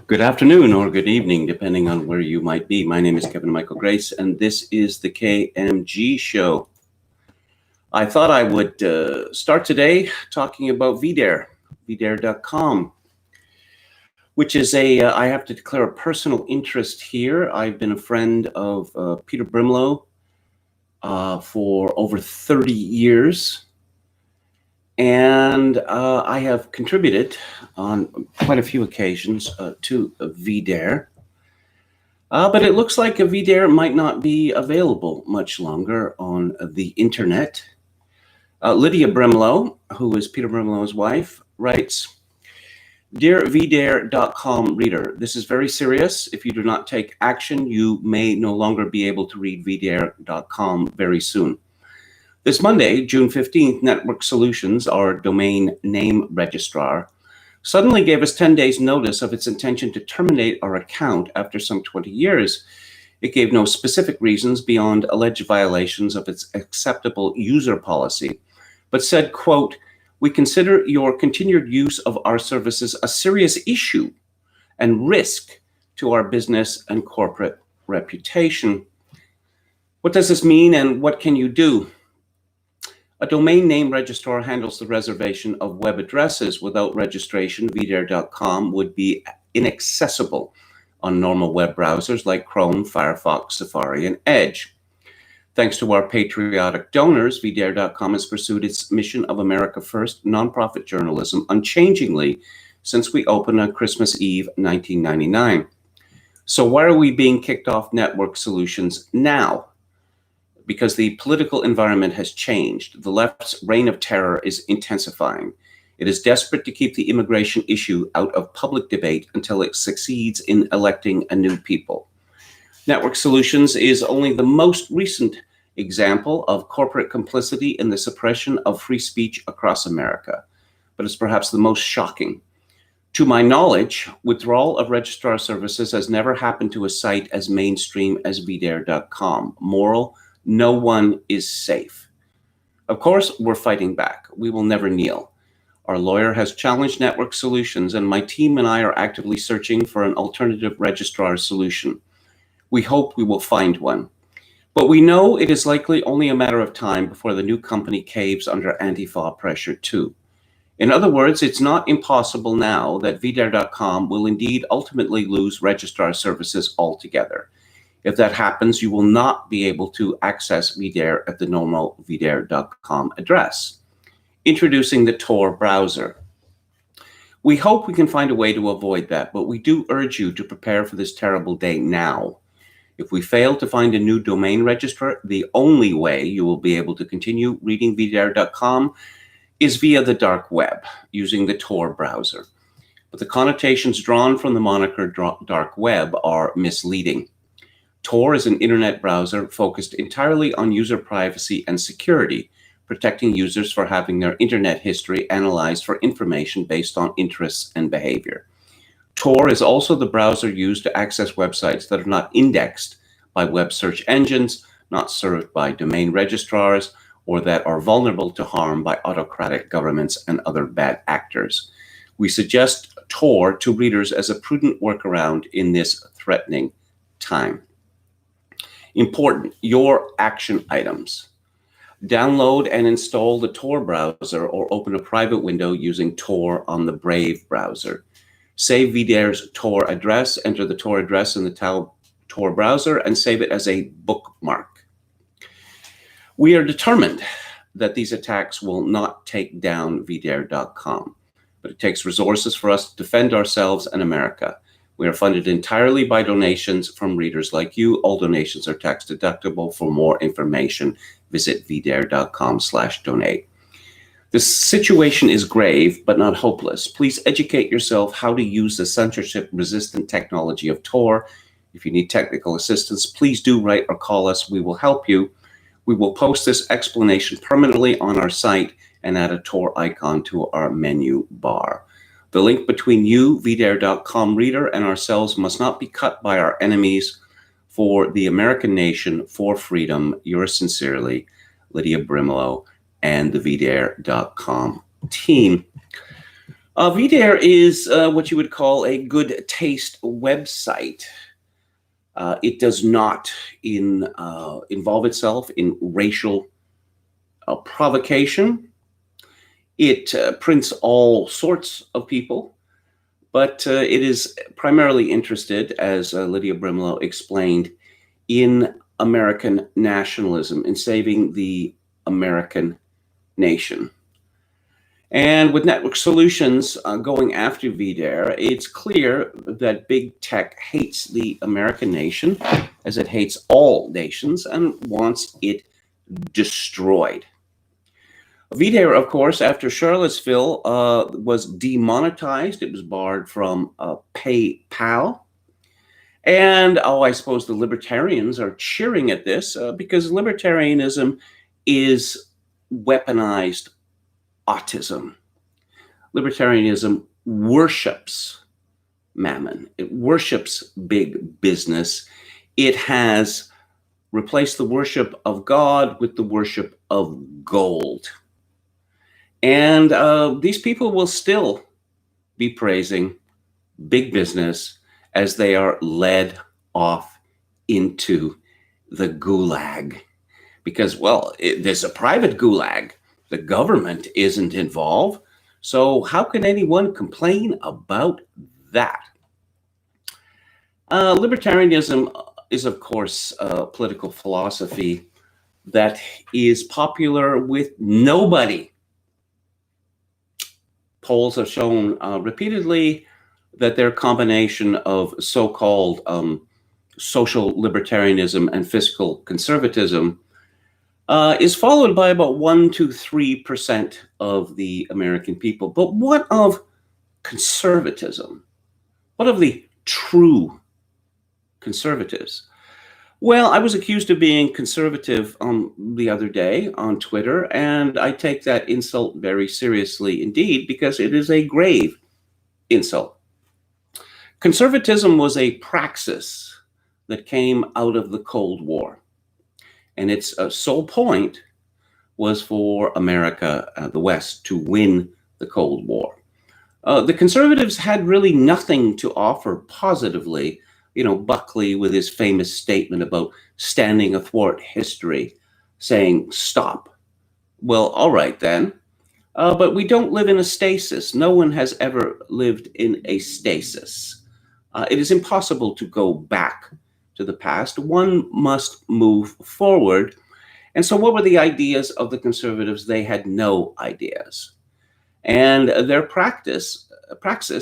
Good afternoon or good evening, depending on where you might be. My name is Kevin Michael Grace, and this is the KMG Show. I thought I would start today talking about VDare.com, which is I have to declare a personal interest here. I've been a friend of Peter Brimlow for over 30 years. And I have contributed on quite a few occasions to VDare. But it looks like a VDare might not be available much longer on the internet. Lydia Brimlow, who is Peter Brimlow's wife, writes, "Dear VDare.com reader, this is very serious. If you do not take action, you may no longer be able to read VDare.com very soon. This Monday, June 15th, Network Solutions, our domain name registrar, suddenly gave us 10 days notice of its intention to terminate our account after some 20 years. It gave no specific reasons beyond alleged violations of its acceptable user policy, but said, quote, 'We consider your continued use of our services a serious issue and risk to our business and corporate reputation.' What does this mean and what can you do? A domain name registrar handles the reservation of web addresses. Without registration, VDare.com would be inaccessible on normal web browsers like Chrome, Firefox, Safari, and Edge. Thanks to our patriotic donors, VDare.com has pursued its mission of America First nonprofit journalism unchangingly since we opened on Christmas Eve, 1999. So why are we being kicked off Network Solutions now? Because the political environment has changed. The left's reign of terror is intensifying. It is desperate to keep the immigration issue out of public debate until it succeeds in electing a new people. Network Solutions is only the most recent example of corporate complicity in the suppression of free speech across America, but it's perhaps the most shocking. To my knowledge, withdrawal of registrar services has never happened to a site as mainstream as VDare.com. Moral: no one is safe. Of course, we're fighting back. We will never kneel. Our lawyer has challenged Network Solutions, and my team and I are actively searching for an alternative registrar solution. We hope we will find one. But we know it is likely only a matter of time before the new company caves under Antifa pressure too. In other words, it's not impossible now that VDare.com will indeed ultimately lose registrar services altogether. If that happens, you will not be able to access VDare at the normal VDare.com address. Introducing the Tor browser. We hope we can find a way to avoid that, but we do urge you to prepare for this terrible day now. If we fail to find a new domain registrar, the only way you will be able to continue reading VDare.com is via the dark web, using the Tor browser. But the connotations drawn from the moniker dark web are misleading. Tor is an internet browser focused entirely on user privacy and security, protecting users for having their internet history analyzed for information based on interests and behavior. Tor is also the browser used to access websites that are not indexed by web search engines, not served by domain registrars, or that are vulnerable to harm by autocratic governments and other bad actors. We suggest Tor to readers as a prudent workaround in this threatening time. Important, your action items. Download and install the Tor browser or open a private window using Tor on the Brave browser. Save VDare's Tor address, enter the Tor address in the Tor browser, and save it as a bookmark. We are determined that these attacks will not take down VDare.com, but it takes resources for us to defend ourselves and America. We are funded entirely by donations from readers like you. All donations are tax deductible. For more information, visit vdare.com/donate. The situation is grave, but not hopeless. Please educate yourself how to use the censorship-resistant technology of Tor. If you need technical assistance, please do write or call us. We will help you. We will post this explanation permanently on our site and add a Tor icon to our menu bar. The link between you, VDare.com reader, and ourselves must not be cut by our enemies. For the American nation, for freedom, yours sincerely, Lydia Brimlow, and the VDare.com team. VDare is what you would call a good taste website. It does not involve itself in racial provocation. It prints all sorts of people, but it is primarily interested, as Lydia Brimlow explained, in American nationalism, in saving the American nation. And with Network Solutions going after VDare, it's clear that big tech hates the American nation, as it hates all nations, and wants it destroyed. VDare, of course, after Charlottesville, was demonetized. It was barred from PayPal. And, I suppose the libertarians are cheering at this because libertarianism is weaponized autism. Libertarianism worships mammon. It worships big business. It has replaced the worship of God with the worship of gold. And these people will still be praising big business as they are led off into the gulag. Because, well, there's a private gulag. The government isn't involved. So how can anyone complain about that? Libertarianism is, of course, a political philosophy that is popular with nobody. Polls have shown repeatedly that their combination of so-called social libertarianism and fiscal conservatism is followed by about 1 to 3% of the American people. But what of conservatism? What of the true conservatives? Well, I was accused of being conservative the other day on Twitter, and I take that insult very seriously indeed, because it is a grave insult. Conservatism was a praxis that came out of the Cold War, and its sole point was for America, the West, to win the Cold War. The conservatives had really nothing to offer positively. Buckley with his famous statement about standing athwart history, saying, stop. Well, all right then. But we don't live in a stasis. No one has ever lived in a stasis. It is impossible to go back to the past. One must move forward. And so what were the ideas of the conservatives? They had no ideas. And their praxis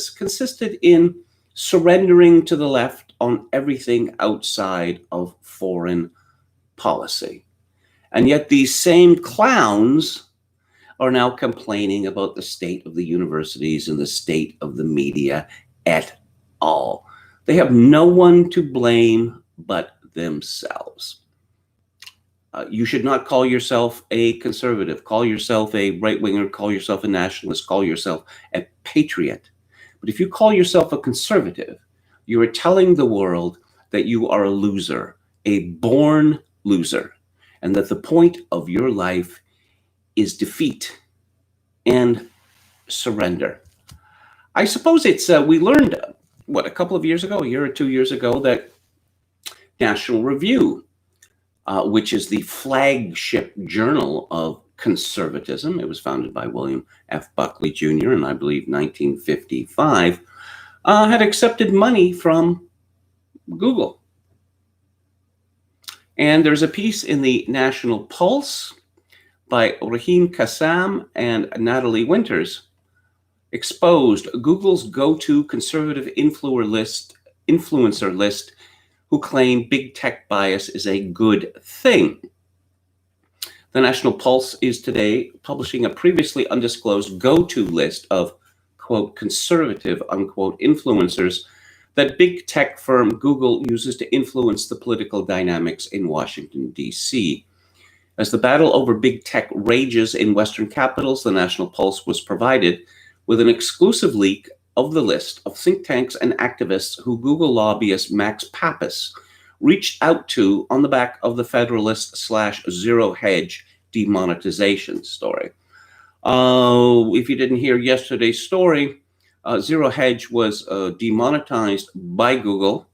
consisted in surrendering to the left on everything outside of foreign policy. And yet these same clowns are now complaining about the state of the universities and the state of the media et al. They have no one to blame but themselves. You should not call yourself a conservative, call yourself a right-winger, call yourself a nationalist, call yourself a patriot. But if you call yourself a conservative, you are telling the world that you are a loser, a born loser, and that the point of your life is defeat and surrender. I suppose it's, we learned, a couple of years ago, a year or 2 years ago, that National Review, which is the flagship journal of conservatism, it was founded by William F. Buckley Jr. in, I believe, 1955, had accepted money from Google. And there's a piece in the National Pulse by Rahim Kassam and Natalie Winters exposed Google's go-to conservative influencer list who claim big tech bias is a good thing. The National Pulse is today publishing a previously undisclosed go-to list of, quote, conservative, unquote, influencers that big tech firm Google uses to influence the political dynamics in Washington, D.C. As the battle over big tech rages in Western capitals, the National Pulse was provided with an exclusive leak of the list of think tanks and activists who Google lobbyist Max Pappas reached out to on the back of the Federalist/Zero Hedge demonetization story. If you didn't hear yesterday's story, Zero Hedge was demonetized by Google.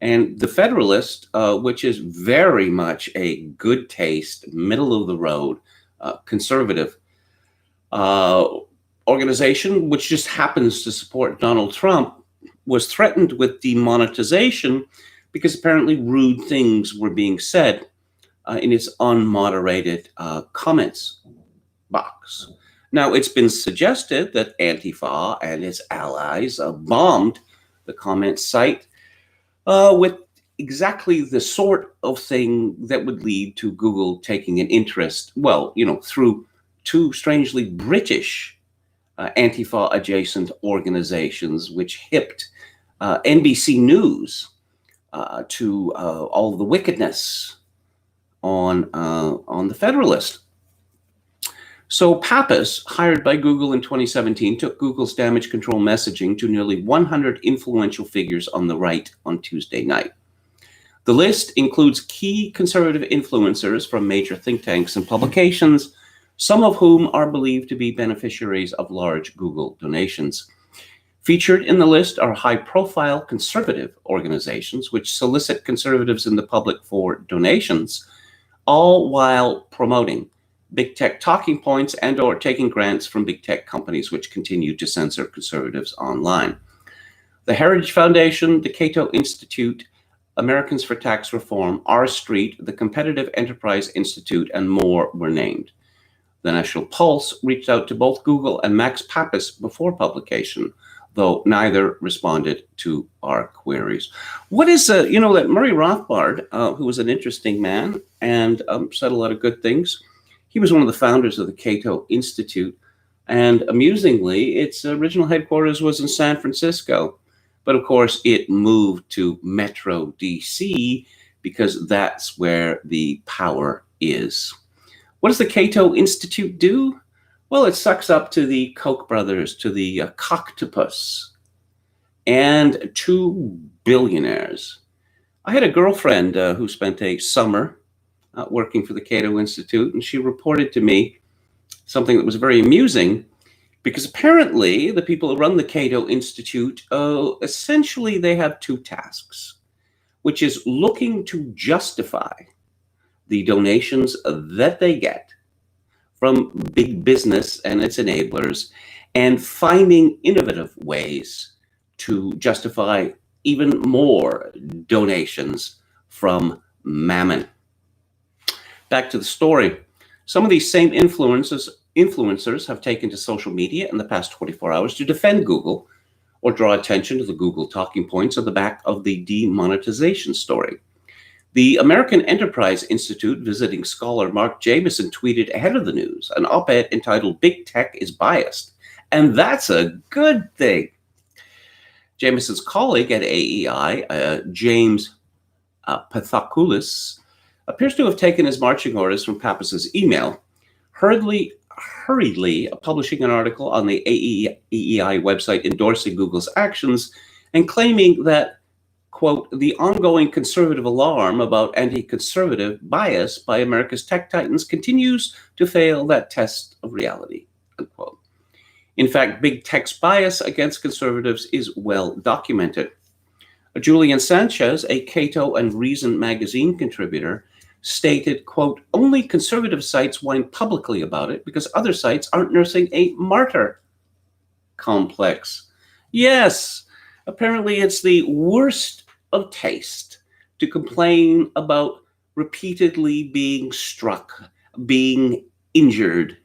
And the Federalist, which is very much a good taste, middle of the road, conservative organization, which just happens to support Donald Trump, was threatened with demonetization because apparently rude things were being said in its unmoderated comments box. Now, it's been suggested that Antifa and its allies bombed the comment site with exactly the sort of thing that would lead to Google taking an interest, well, through two strangely British Antifa-adjacent organizations, which hipped NBC News to all the wickedness on the Federalist. So Pappas, hired by Google in 2017, took Google's damage control messaging to nearly 100 influential figures on the right on Tuesday night. The list includes key conservative influencers from major think tanks and publications, some of whom are believed to be beneficiaries of large Google donations. Featured in the list are high-profile conservative organizations which solicit conservatives in the public for donations, all while promoting big tech talking points and or taking grants from big tech companies which continue to censor conservatives online. The Heritage Foundation, the Cato Institute, Americans for Tax Reform, R Street, the Competitive Enterprise Institute, and more were named. The National Pulse reached out to both Google and Max Pappas before publication, though neither responded to our queries. What is, that Murray Rothbard, who was an interesting man and said a lot of good things, he was one of the founders of the Cato Institute, and amusingly, its original headquarters was in San Francisco, but of course it moved to Metro DC because that's where the power is. What does the Cato Institute do? Well, it sucks up to the Koch brothers, to the Coctopus, and 2 billionaires. I had a girlfriend who spent a summer working for the Cato Institute, and she reported to me something that was very amusing, because apparently the people who run the Cato Institute, essentially they have two tasks, which is looking to justify the donations that they get from big business and its enablers, and finding innovative ways to justify even more donations from Mammon. Back to the story. Some of these same influencers have taken to social media in the past 24 hours to defend Google or draw attention to the Google talking points on the back of the demonetization story. The American Enterprise Institute visiting scholar Mark Jameson tweeted ahead of the news an op-ed entitled "Big Tech is Biased," and that's a good thing. Jameson's colleague at AEI, James Pathakoulis, appears to have taken his marching orders from Pappas's email, hurriedly publishing an article on the AEI website endorsing Google's actions and claiming that, quote, the ongoing conservative alarm about anti-conservative bias by America's tech titans continues to fail that test of reality, unquote. In fact, big tech's bias against conservatives is well documented. Julian Sanchez, a Cato and Reason magazine contributor, stated, quote, only conservative sites whine publicly about it because other sites aren't nursing a martyr complex. Yes, apparently it's the worst of taste to complain about repeatedly being struck, being injured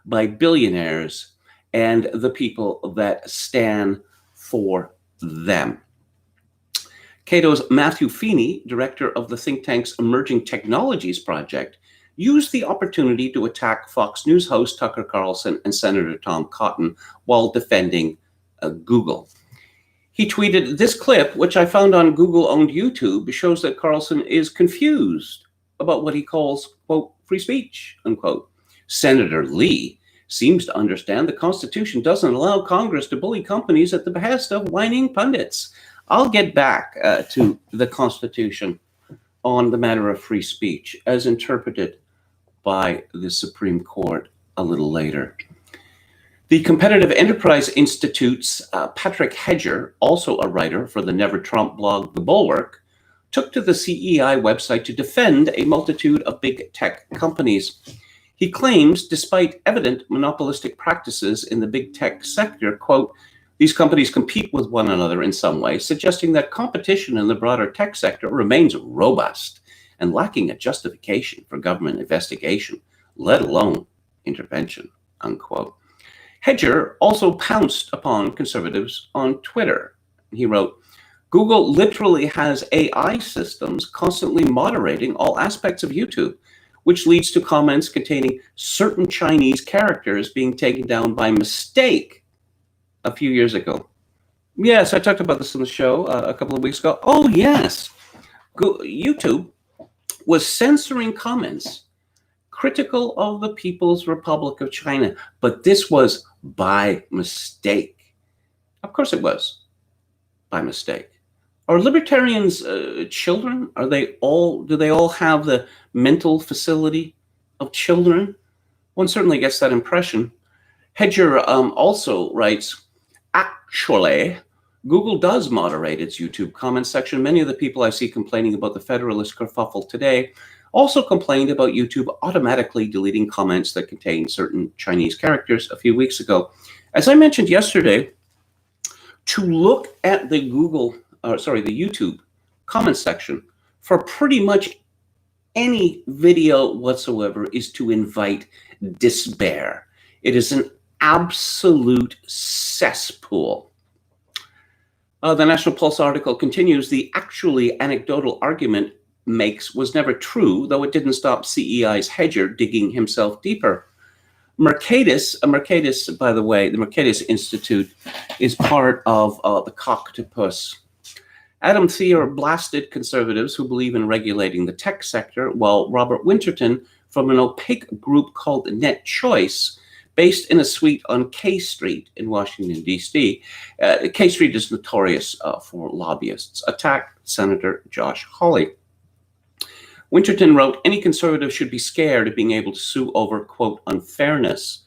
by billionaires and the people that stand for them. Cato's Matthew Feeney, director of the think tank's Emerging Technologies Project, used the opportunity to attack Fox News host Tucker Carlson and Senator Tom Cotton while defending Google. He tweeted, this clip, which I found on Google-owned YouTube, shows that Carlson is confused about what he calls, quote, free speech, unquote. Senator Lee seems to understand the Constitution doesn't allow Congress to bully companies at the behest of whining pundits. I'll get back to the Constitution on the matter of free speech as interpreted by the Supreme Court a little later. The Competitive Enterprise Institute's Patrick Hedger, also a writer for the Never Trump blog The Bulwark, took to the CEI website to defend a multitude of big tech companies. He claims, despite evident monopolistic practices in the big tech sector, quote, these companies compete with one another in some way, suggesting that competition in the broader tech sector remains robust and lacking a justification for government investigation, let alone intervention, unquote. Hedger also pounced upon conservatives on Twitter. He wrote, Google literally has AI systems constantly moderating all aspects of YouTube, which leads to comments containing certain Chinese characters being taken down by mistake a few years ago. Yes, I talked about this on the show a couple of weeks ago. Oh, yes. YouTube was censoring comments critical of the People's Republic of China, but this was by mistake. Of course it was by mistake. Are libertarians children? Do they all have the mental facility of children? One certainly gets that impression. Hedger also writes, actually, Google does moderate its YouTube comment section. Many of the people I see complaining about the Federalist kerfuffle today also complained about YouTube automatically deleting comments that contain certain Chinese characters a few weeks ago. As I mentioned yesterday, to look at the YouTube comment section for pretty much any video whatsoever is to invite despair. It is an absolute cesspool. The National Pulse article continues, the actually anecdotal argument makes was never true, though it didn't stop CEI's Hedger digging himself deeper. Mercatus, by the way, the Mercatus Institute is part of the Coctopus. Adam Thier blasted conservatives who believe in regulating the tech sector, while Robert Winterton from an opaque group called Net Choice, based in a suite on K Street in Washington, D.C. K Street is notorious for lobbyists, attacked Senator Josh Hawley. Winterton wrote, any conservative should be scared of being able to sue over, quote, unfairness.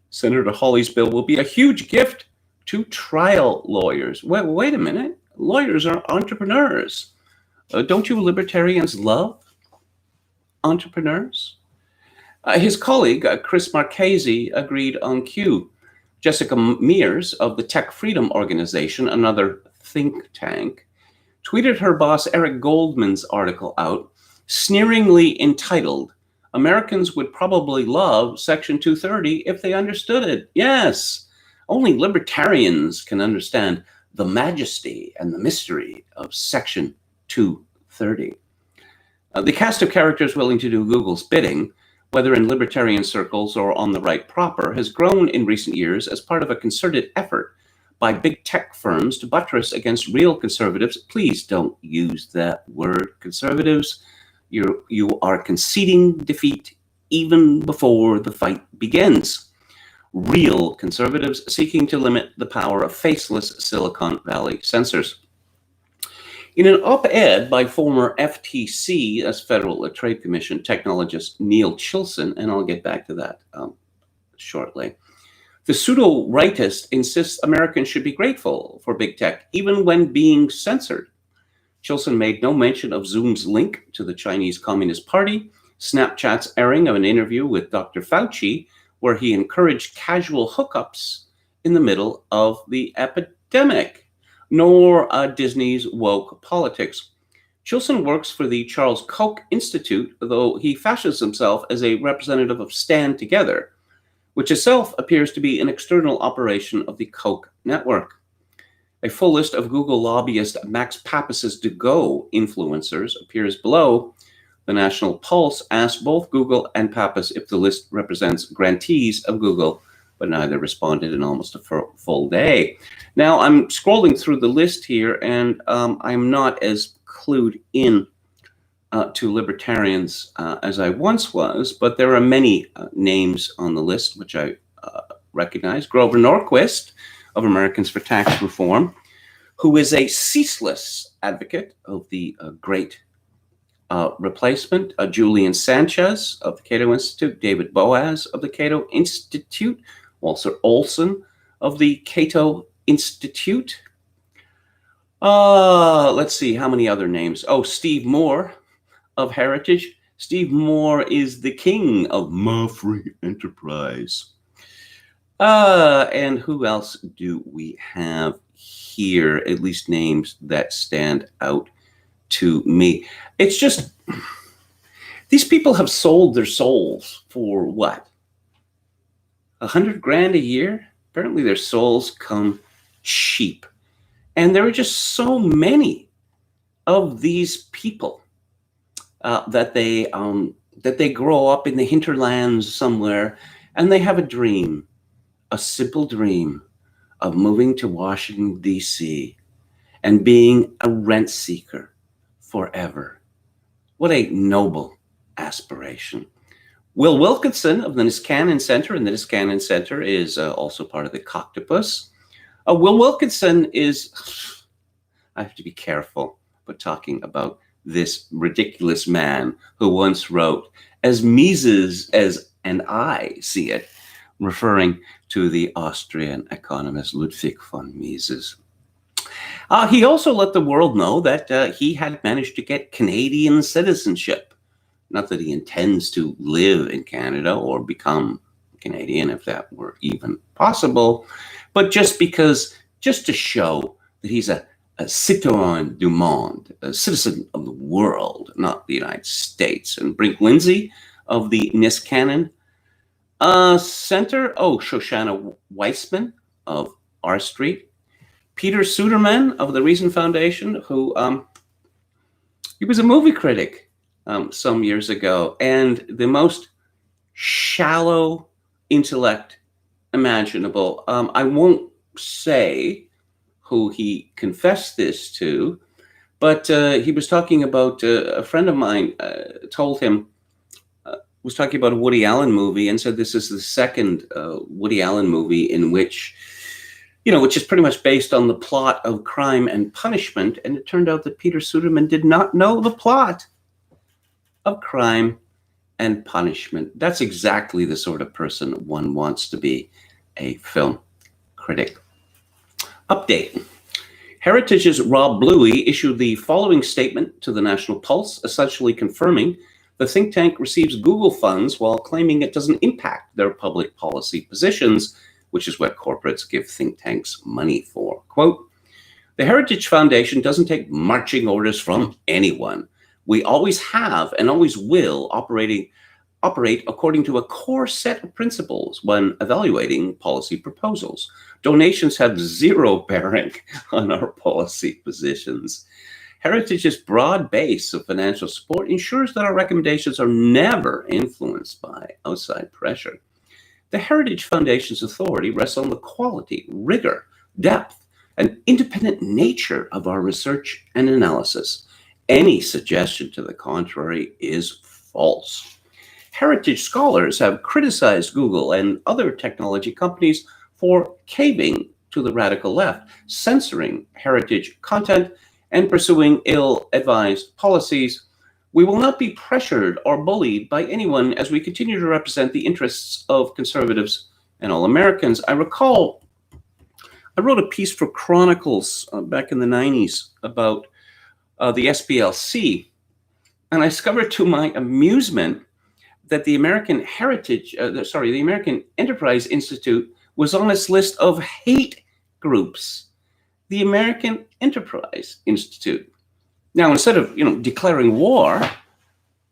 Senator Hawley's bill will be a huge gift to trial lawyers. Wait a minute. Lawyers are entrepreneurs. Don't you libertarians love entrepreneurs? His colleague, Chris Marchese, agreed on cue. Jessica Mears of the Tech Freedom Organization, another think tank, tweeted her boss Eric Goldman's article out, sneeringly entitled, Americans would probably love Section 230 if they understood it. Yes, only libertarians can understand the majesty and the mystery of Section 230. The cast of characters willing to do Google's bidding, whether in libertarian circles or on the right proper, has grown in recent years as part of a concerted effort by big tech firms to buttress against real conservatives. Please don't use that word, conservatives. You are conceding defeat even before the fight begins. Real conservatives seeking to limit the power of faceless Silicon Valley censors. In an op-ed by former FTC, as Federal Trade Commission technologist Neil Chilson, and I'll get back to that shortly, the pseudo-rightist insists Americans should be grateful for big tech, even when being censored. Chilson made no mention of Zoom's link to the Chinese Communist Party, Snapchat's airing of an interview with Dr. Fauci, where he encouraged casual hookups in the middle of the epidemic, nor Disney's woke politics. Chilson works for the Charles Koch Institute, though he fashions himself as a representative of Stand Together, which itself appears to be an external operation of the Koch network. A full list of Google lobbyist Max Pappas's to-go influencers appears below. The National Pulse asked both Google and Pappas if the list represents grantees of Google, but neither responded in almost a full day. Now, I'm scrolling through the list here, and I'm not as clued in to libertarians as I once was, but there are many names on the list which I recognize. Grover Norquist of Americans for Tax Reform, who is a ceaseless advocate of the great replacement. Julian Sanchez of the Cato Institute, David Boaz of the Cato Institute, Walter Olson of the Cato Institute. Let's see, how many other names? Oh, Steve Moore of Heritage. Steve Moore is the king of my free enterprise. And who else do we have here? At least names that stand out to me. It's just, these people have sold their souls for what? $100,000 a year? Apparently their souls come cheap. And there are just so many of these people that they grow up in the hinterlands somewhere, and they have a dream, a simple dream of moving to Washington, D.C. and being a rent seeker forever. What a noble aspiration. Will Wilkinson of the Niskanen Center, and the Niskanen Center is also part of the Coctopus. Will Wilkinson is, I have to be careful, but talking about this ridiculous man who once wrote, as Mises as and I see it, referring to the Austrian economist Ludwig von Mises. He also let the world know that he had managed to get Canadian citizenship. Not that he intends to live in Canada or become Canadian, if that were even possible, but just to show that he's a citoyen du monde, a citizen of the world, not the United States. And Brink Lindsay of the Niskanen Center. Oh, Shoshana Weissman of R Street. Peter Suderman of the Reason Foundation, who he was a movie critic some years ago, and the most shallow intellect imaginable. I won't say who he confessed this to, but he was talking about a friend of mine told him, was talking about a Woody Allen movie and said this is the second Woody Allen movie in which, which is pretty much based on the plot of Crime and Punishment. And it turned out that Peter Suderman did not know the plot of Crime and Punishment. That's exactly the sort of person one wants to be a film critic. Update. Heritage's Rob Bluey issued the following statement to the National Pulse, essentially confirming the think tank receives Google funds while claiming it doesn't impact their public policy positions, which is what corporates give think tanks money for. Quote, the Heritage Foundation doesn't take marching orders from anyone. We always have and always will operate according to a core set of principles when evaluating policy proposals. Donations have zero bearing on our policy positions. Heritage's broad base of financial support ensures that our recommendations are never influenced by outside pressure. The Heritage Foundation's authority rests on the quality, rigor, depth, and independent nature of our research and analysis. Any suggestion to the contrary is false. Heritage scholars have criticized Google and other technology companies for caving to the radical left, censoring heritage content, and pursuing ill-advised policies. We will not be pressured or bullied by anyone as we continue to represent the interests of conservatives and all Americans. I recall I wrote a piece for Chronicles back in the 90s about the SPLC, and I discovered to my amusement that the American Enterprise Institute was on this list of hate groups. The American Enterprise Institute. Now, instead of declaring war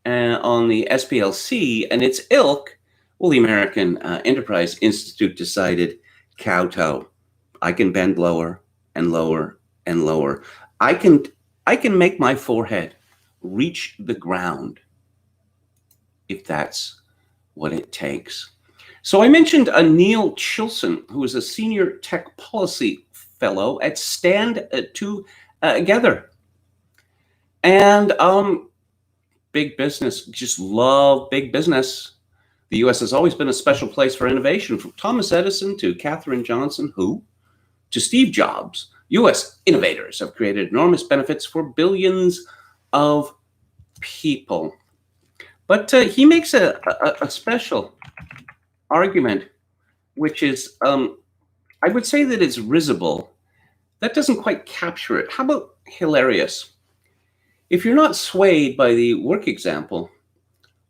on the SPLC and its ilk, well, the American Enterprise Institute decided, Cato, I can bend lower and lower and lower. I can make my forehead reach the ground if that's what it takes. So I mentioned Neil Chilson, who is a senior tech policy fellow at Stand Together. And big business, just love big business. The U.S. has always been a special place for innovation, from Thomas Edison to Katherine Johnson, to Steve Jobs. U.S. innovators have created enormous benefits for billions of people. But he makes a special argument which is, I would say that it's risible. That doesn't quite capture it. How about hilarious? If you're not swayed by the work example,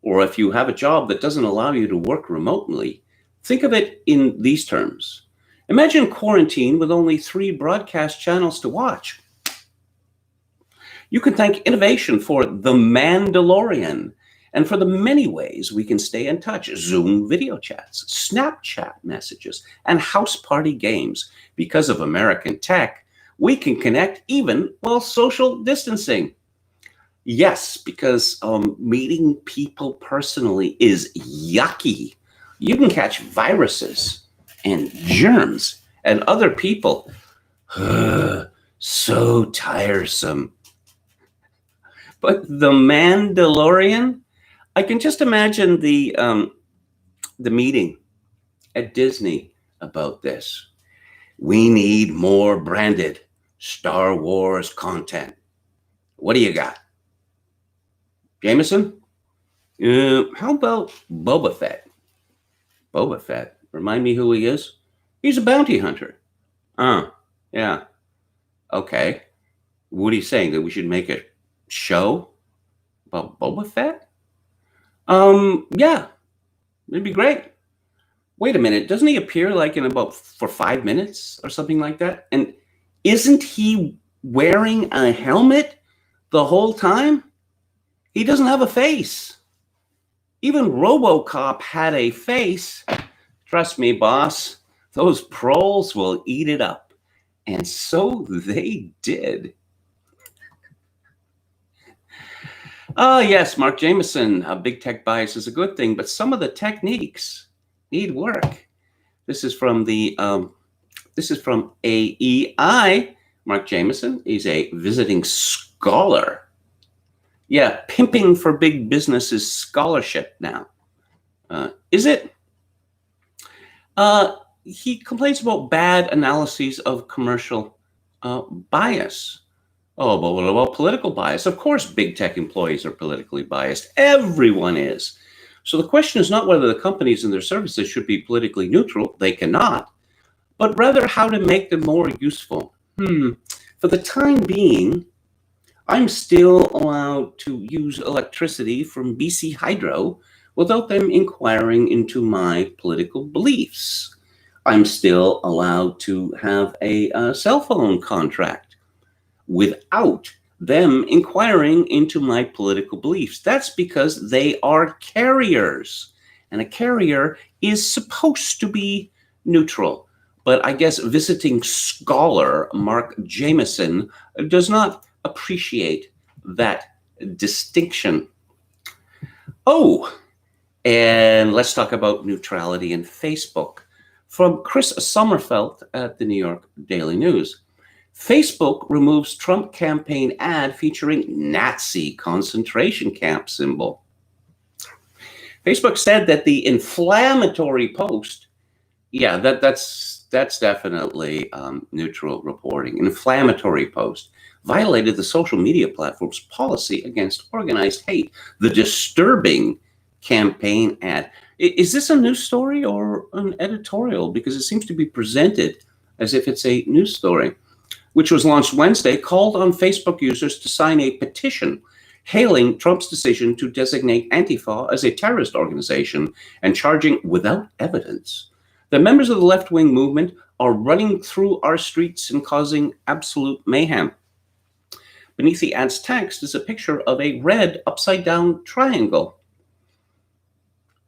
or if you have a job that doesn't allow you to work remotely, think of it in these terms. Imagine quarantine with only 3 broadcast channels to watch. You can thank innovation for The Mandalorian and for the many ways we can stay in touch: Zoom video chats, Snapchat messages, and house party games. Because of American tech, we can connect even while social distancing. Yes, because meeting people personally is yucky. You can catch viruses and germs and other people. So tiresome. But The Mandalorian, I can just imagine the meeting at Disney about this. We need more branded Star Wars content. What do you got, Jameson? How about Boba Fett? Boba Fett, remind me who he is? He's a bounty hunter. Yeah. Okay. What are you saying? That we should make a show about Boba Fett? Yeah, it'd be great. Wait a minute, doesn't he appear like for 5 minutes or something like that? And isn't he wearing a helmet the whole time? He doesn't have a face. Even RoboCop had a face. Trust me, boss, those proles will eat it up. And so they did. Yes, Mark Jameson, a big tech bias is a good thing, but some of the techniques need work. This is from AEI. Mark Jameson, he's a visiting scholar. Yeah, pimping for big business is scholarship now. Is it? He complains about bad analyses of commercial bias. Oh, but what about political bias? Of course, big tech employees are politically biased. Everyone is. So the question is not whether the companies and their services should be politically neutral. They cannot. But rather how to make them more useful. For the time being, I'm still allowed to use electricity from BC Hydro without them inquiring into my political beliefs. I'm still allowed to have a cell phone contract without them inquiring into my political beliefs. That's because they are carriers, and a carrier is supposed to be neutral. But I guess visiting scholar Mark Jameson does not appreciate that distinction. Oh, and let's talk about neutrality in Facebook. From Chris Sommerfeld at the New York Daily News. Facebook removes Trump campaign ad featuring Nazi concentration camp symbol. Facebook said that the inflammatory post, yeah, that's definitely neutral reporting. Inflammatory post violated the social media platform's policy against organized hate. The disturbing campaign ad. Is this a news story or an editorial? Because it seems to be presented as if it's a news story, which was launched Wednesday, called on Facebook users to sign a petition hailing Trump's decision to designate Antifa as a terrorist organization and charging without evidence that members of the left-wing movement are running through our streets and causing absolute mayhem. Beneath the ad's text is a picture of a red upside-down triangle.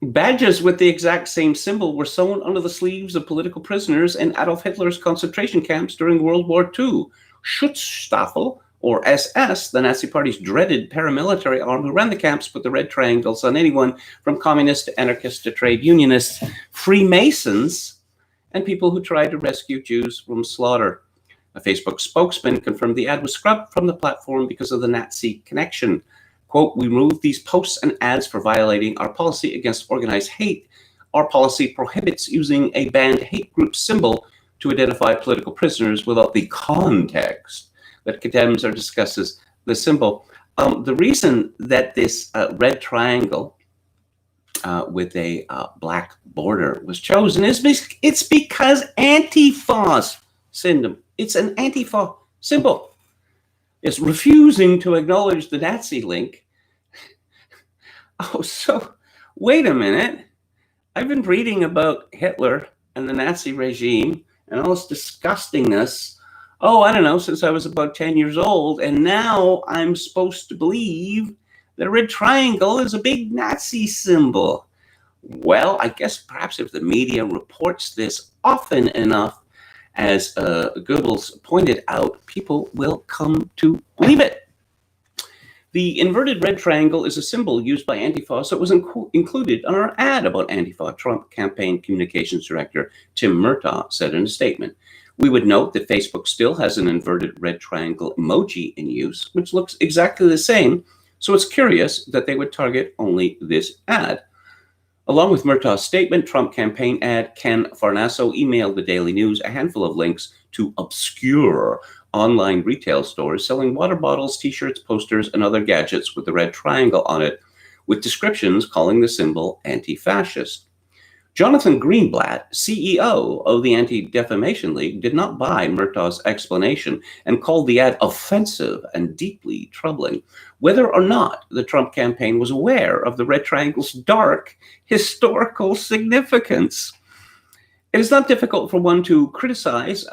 Badges with the exact same symbol were sewn under the sleeves of political prisoners in Adolf Hitler's concentration camps during World War II. Schutzstaffel, or SS, the Nazi Party's dreaded paramilitary arm who ran the camps, put the red triangles on anyone from communists to anarchists to trade unionists, Freemasons, and people who tried to rescue Jews from slaughter. A Facebook spokesman confirmed the ad was scrubbed from the platform because of the Nazi connection. Quote, we removed these posts and ads for violating our policy against organized hate. Our policy prohibits using a banned hate group symbol to identify political prisoners without the context that condemns or discusses the symbol. The reason that this red triangle with a black border was chosen. It's because Antifa syndrome. It's an Antifa symbol. It's refusing to acknowledge the Nazi link. Oh, so wait a minute. I've been reading about Hitler and the Nazi regime and all this disgustingness. Oh, I don't know, since I was about 10 years old. And now I'm supposed to believe that a red triangle is a big Nazi symbol. Well, I guess perhaps if the media reports this often enough, as Goebbels pointed out, people will come to believe it. The inverted red triangle is a symbol used by Antifa, so it was included on our ad about Antifa. Trump campaign communications director Tim Murtaugh said in a statement. We would note that Facebook still has an inverted red triangle emoji in use, which looks exactly the same, so it's curious that they would target only this ad. Along with Murtaugh's statement, Trump campaign ad Ken Farnaso emailed the Daily News a handful of links to obscure online retail stores selling water bottles, t-shirts, posters, and other gadgets with the red triangle on it, with descriptions calling the symbol anti-fascist. Jonathan Greenblatt, CEO of the Anti-Defamation League, did not buy Murtaugh's explanation and called the ad offensive and deeply troubling, whether or not the Trump campaign was aware of the red triangle's dark historical significance. It is not difficult for one to criticize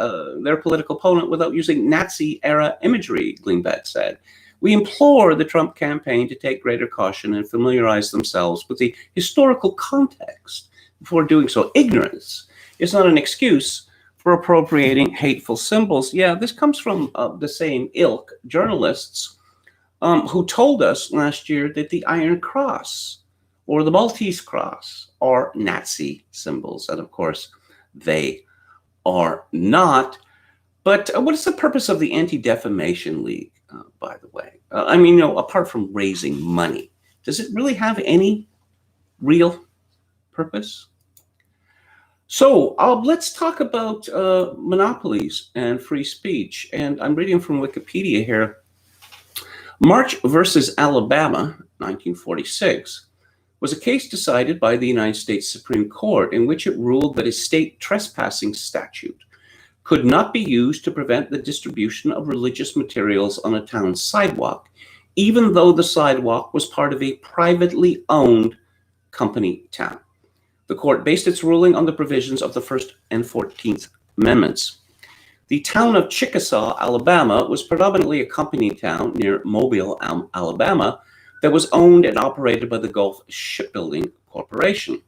their political opponent without using Nazi-era imagery, Greenblatt said. We implore the Trump campaign to take greater caution and familiarize themselves with the historical context before doing so. Ignorance is not an excuse for appropriating hateful symbols. Yeah, this comes from the same ilk, journalists who told us last year that the Iron Cross or the Maltese Cross are Nazi symbols. And of course, they are not. But what is the purpose of the Anti-Defamation League, by the way? I mean, apart from raising money, does it really have any real purpose? So let's talk about monopolies and free speech. And I'm reading from Wikipedia here. March versus Alabama, 1946, was a case decided by the United States Supreme Court in which it ruled that a state trespassing statute could not be used to prevent the distribution of religious materials on a town sidewalk, even though the sidewalk was part of a privately owned company town. The court based its ruling on the provisions of the First and 14th Amendments. The town of Chickasaw, Alabama, was predominantly a company town near Mobile, Alabama, that was owned and operated by the Gulf Shipbuilding Corporation.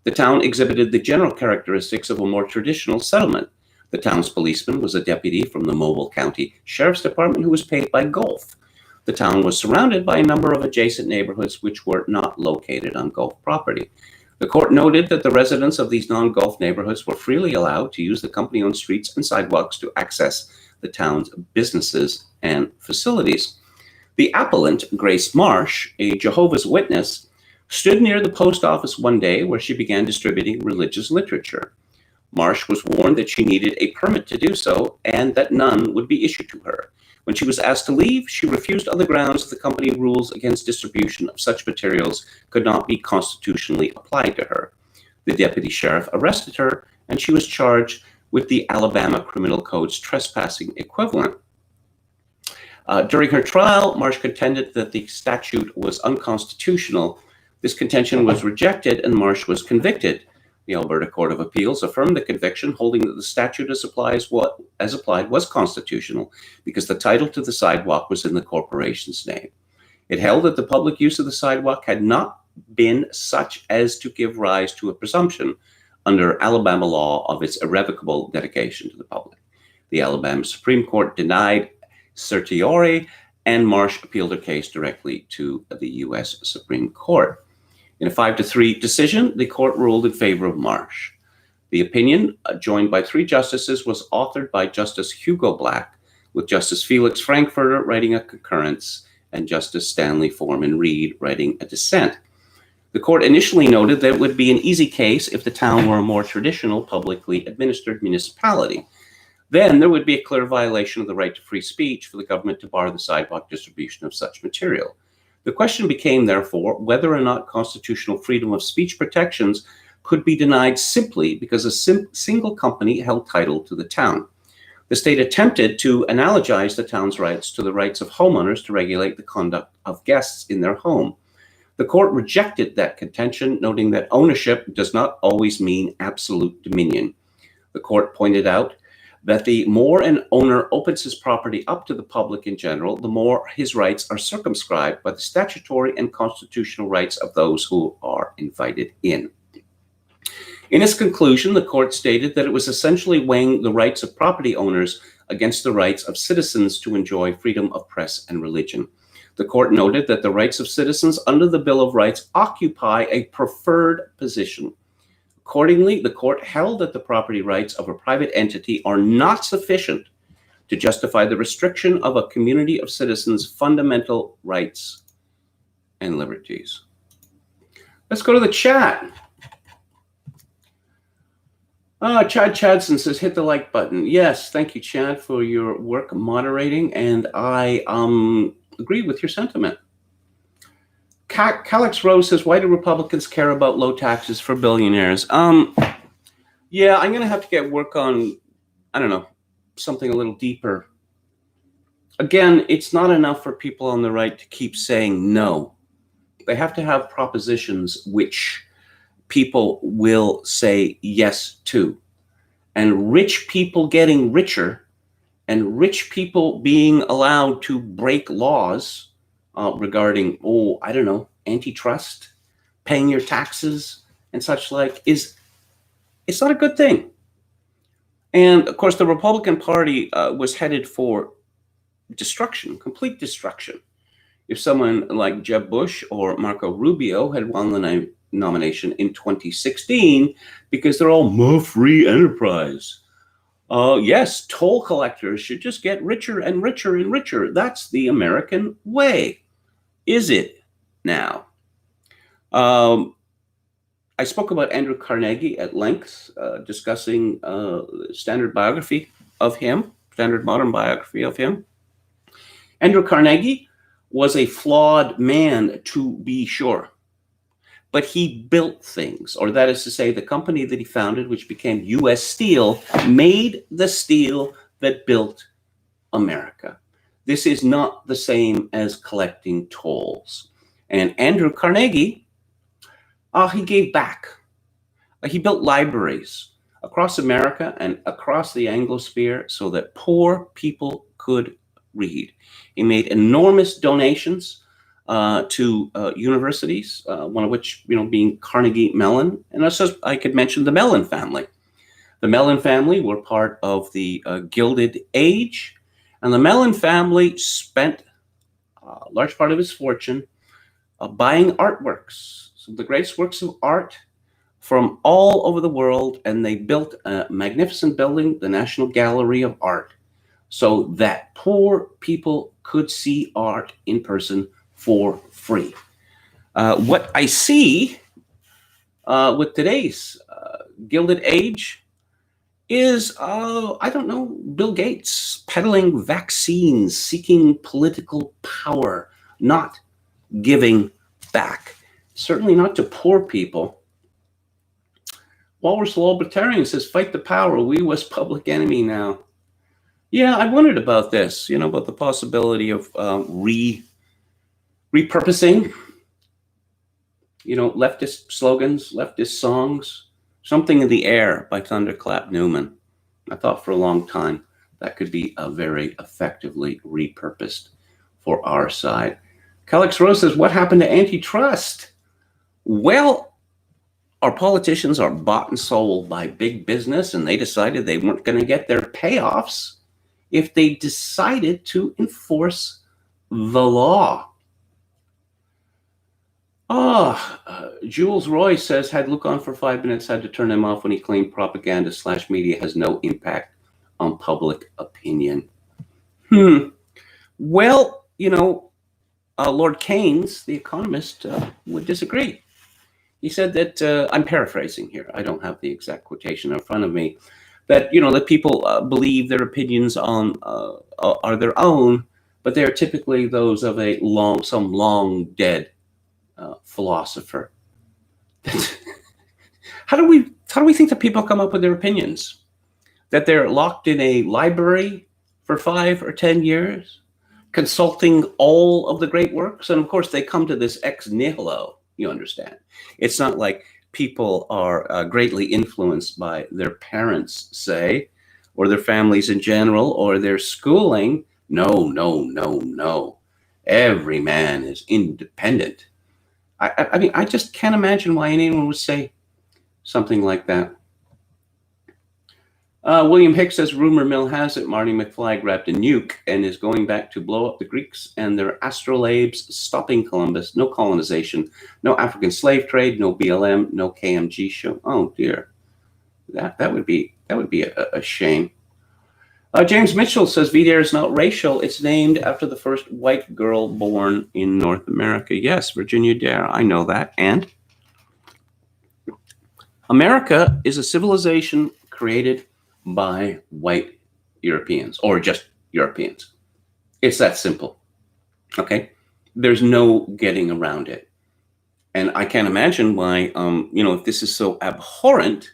The town exhibited the general characteristics of a more traditional settlement. The town's policeman was a deputy from the Mobile County Sheriff's Department who was paid by Gulf. The town was surrounded by a number of adjacent neighborhoods which were not located on Gulf property. The court noted that the residents of these non-Gulf neighborhoods were freely allowed to use the company-owned streets and sidewalks to access the town's businesses and facilities. The appellant, Grace Marsh, a Jehovah's Witness, stood near the post office one day where she began distributing religious literature. Marsh was warned that she needed a permit to do so and that none would be issued to her. When she was asked to leave, she refused on the grounds that the company rules against distribution of such materials could not be constitutionally applied to her. The deputy sheriff arrested her, and she was charged with the Alabama Criminal Code's trespassing equivalent. During her trial, Marsh contended that the statute was unconstitutional. This contention was rejected, and Marsh was convicted. The Alberta Court of Appeals affirmed the conviction, holding that the statute as applied was constitutional because the title to the sidewalk was in the corporation's name. It held that the public use of the sidewalk had not been such as to give rise to a presumption under Alabama law of its irrevocable dedication to the public. The Alabama Supreme Court denied certiorari, and Marsh appealed her case directly to the U.S. Supreme Court. In a 5-3 decision, the court ruled in favor of Marsh. The opinion, joined by 3 justices, was authored by Justice Hugo Black, with Justice Felix Frankfurter writing a concurrence and Justice Stanley Foreman Reed writing a dissent. The court initially noted that it would be an easy case if the town were a more traditional, publicly administered municipality. Then there would be a clear violation of the right to free speech for the government to bar the sidewalk distribution of such material. The question became, therefore, whether or not constitutional freedom of speech protections could be denied simply because a single company held title to the town. The state attempted to analogize the town's rights to the rights of homeowners to regulate the conduct of guests in their home. The court rejected that contention, noting that ownership does not always mean absolute dominion. The court pointed out that the more an owner opens his property up to the public in general, the more his rights are circumscribed by the statutory and constitutional rights of those who are invited in. In its conclusion, the court stated that it was essentially weighing the rights of property owners against the rights of citizens to enjoy freedom of press and religion. The court noted that the rights of citizens under the Bill of Rights occupy a preferred position. Accordingly, the court held that the property rights of a private entity are not sufficient to justify the restriction of a community of citizens' fundamental rights and liberties. Let's go to the chat. Chad Chadson says, hit the like button. Yes, thank you, Chad, for your work moderating, and I agree with your sentiment. Calix Rose says, why do Republicans care about low taxes for billionaires? Yeah, I'm going to have to get work on, I don't know, something a little deeper. Again, it's not enough for people on the right to keep saying no. They have to have propositions which people will say yes to. And rich people getting richer and rich people being allowed to break laws regarding, I don't know, antitrust, paying your taxes and such like, it's not a good thing. And of course, the Republican Party was headed for destruction, complete destruction. If someone like Jeb Bush or Marco Rubio had won the nomination in 2016, because they're all more free enterprise. Yes, toll collectors should just get richer and richer and richer. That's the American way. Is it now? I spoke about Andrew Carnegie at length, discussing standard modern biography of him. Andrew Carnegie was a flawed man, to be sure, but he built things, or that is to say, the company that he founded, which became U.S. Steel, made the steel that built America. This is not the same as collecting tolls. And Andrew Carnegie, he gave back. He built libraries across America and across the Anglosphere so that poor people could read. He made enormous donations to universities, one of which, being Carnegie Mellon. And I could mention the Mellon family. The Mellon family were part of the Gilded Age, and the Mellon family spent a large part of his fortune buying artworks, some of the greatest works of art from all over the world, and they built a magnificent building, the National Gallery of Art, so that poor people could see art in person for free. What I see with today's Gilded Age is, I don't know, Bill Gates peddling vaccines, seeking political power, not giving back. Certainly not to poor people. Walrus Libertarian says, fight the power. We was public enemy now. Yeah, I wondered about this, about the possibility of repurposing, leftist slogans, leftist songs, Something in the Air by Thunderclap Newman. I thought for a long time that could be very effectively repurposed for our side. Calix Rose says, what happened to antitrust? Well, our politicians are bought and sold by big business, and they decided they weren't going to get their payoffs if they decided to enforce the law. Jules Roy says, had Luke on for 5 minutes, had to turn him off when he claimed propaganda/media has no impact on public opinion. Well, Lord Keynes, the economist, would disagree. He said that, I'm paraphrasing here, I don't have the exact quotation in front of me, that, that people believe their opinions are their own, but they are typically those of some long dead philosopher. How do we think that people come up with their opinions? That they're locked in a library for 5 or 10 years, consulting all of the great works, and of course they come to this ex nihilo. You understand? It's not like people are greatly influenced by their parents, say, or their families in general, or their schooling. No. Every man is independent. I mean, I just can't imagine why anyone would say something like that. William Hicks says, rumor mill has it Marty McFly grabbed a nuke and is going back to blow up the Greeks and their astrolabes, stopping Columbus. No colonization, no African slave trade, no BLM, no KMG show. Oh dear, that would be a shame. James Mitchell says VDARE is not racial. It's named after the first white girl born in North America. Yes, Virginia Dare. I know that. And America is a civilization created by white Europeans, or just Europeans. It's that simple. Okay? There's no getting around it. And I can't imagine why, if this is so abhorrent,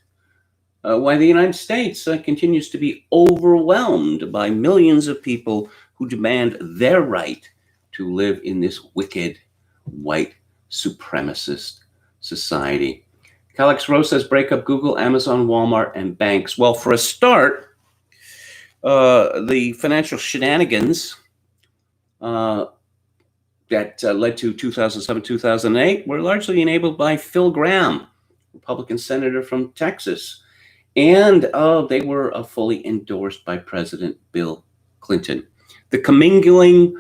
why the United States continues to be overwhelmed by millions of people who demand their right to live in this wicked, white, supremacist society. Calix Rose says, break up Google, Amazon, Walmart, and banks. Well, for a start, the financial shenanigans that led to 2007, 2008 were largely enabled by Phil Gramm, Republican senator from Texas. And they were fully endorsed by President Bill Clinton. The commingling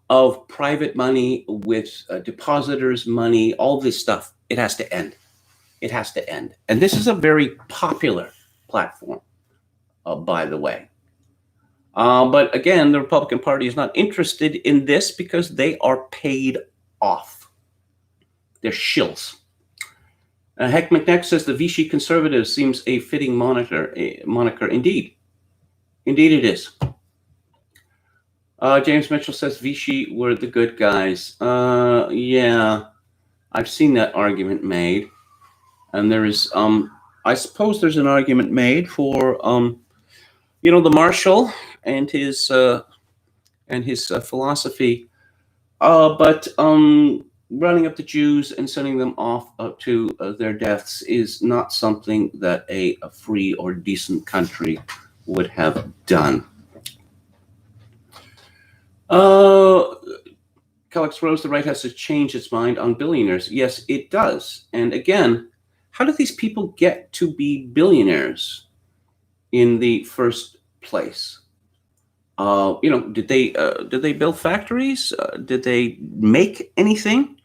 of private money with depositors' money, all this stuff, it has to end. It has to end. And this is a very popular platform, by the way. But again, the Republican Party is not interested in this because they are paid off. They're shills. Heck McNeck says the Vichy conservative seems a fitting moniker. Indeed. Indeed it is. James Mitchell says Vichy were the good guys. Yeah, I've seen that argument made. And there is, I suppose there's an argument made for, the Marshal and his philosophy. But running up the Jews and sending them off to their deaths is not something that a free or decent country would have done. Calix Rose, the right has to change its mind on billionaires. Yes, it does. And again, how do these people get to be billionaires in the first place? Did they build factories? Did they make anything?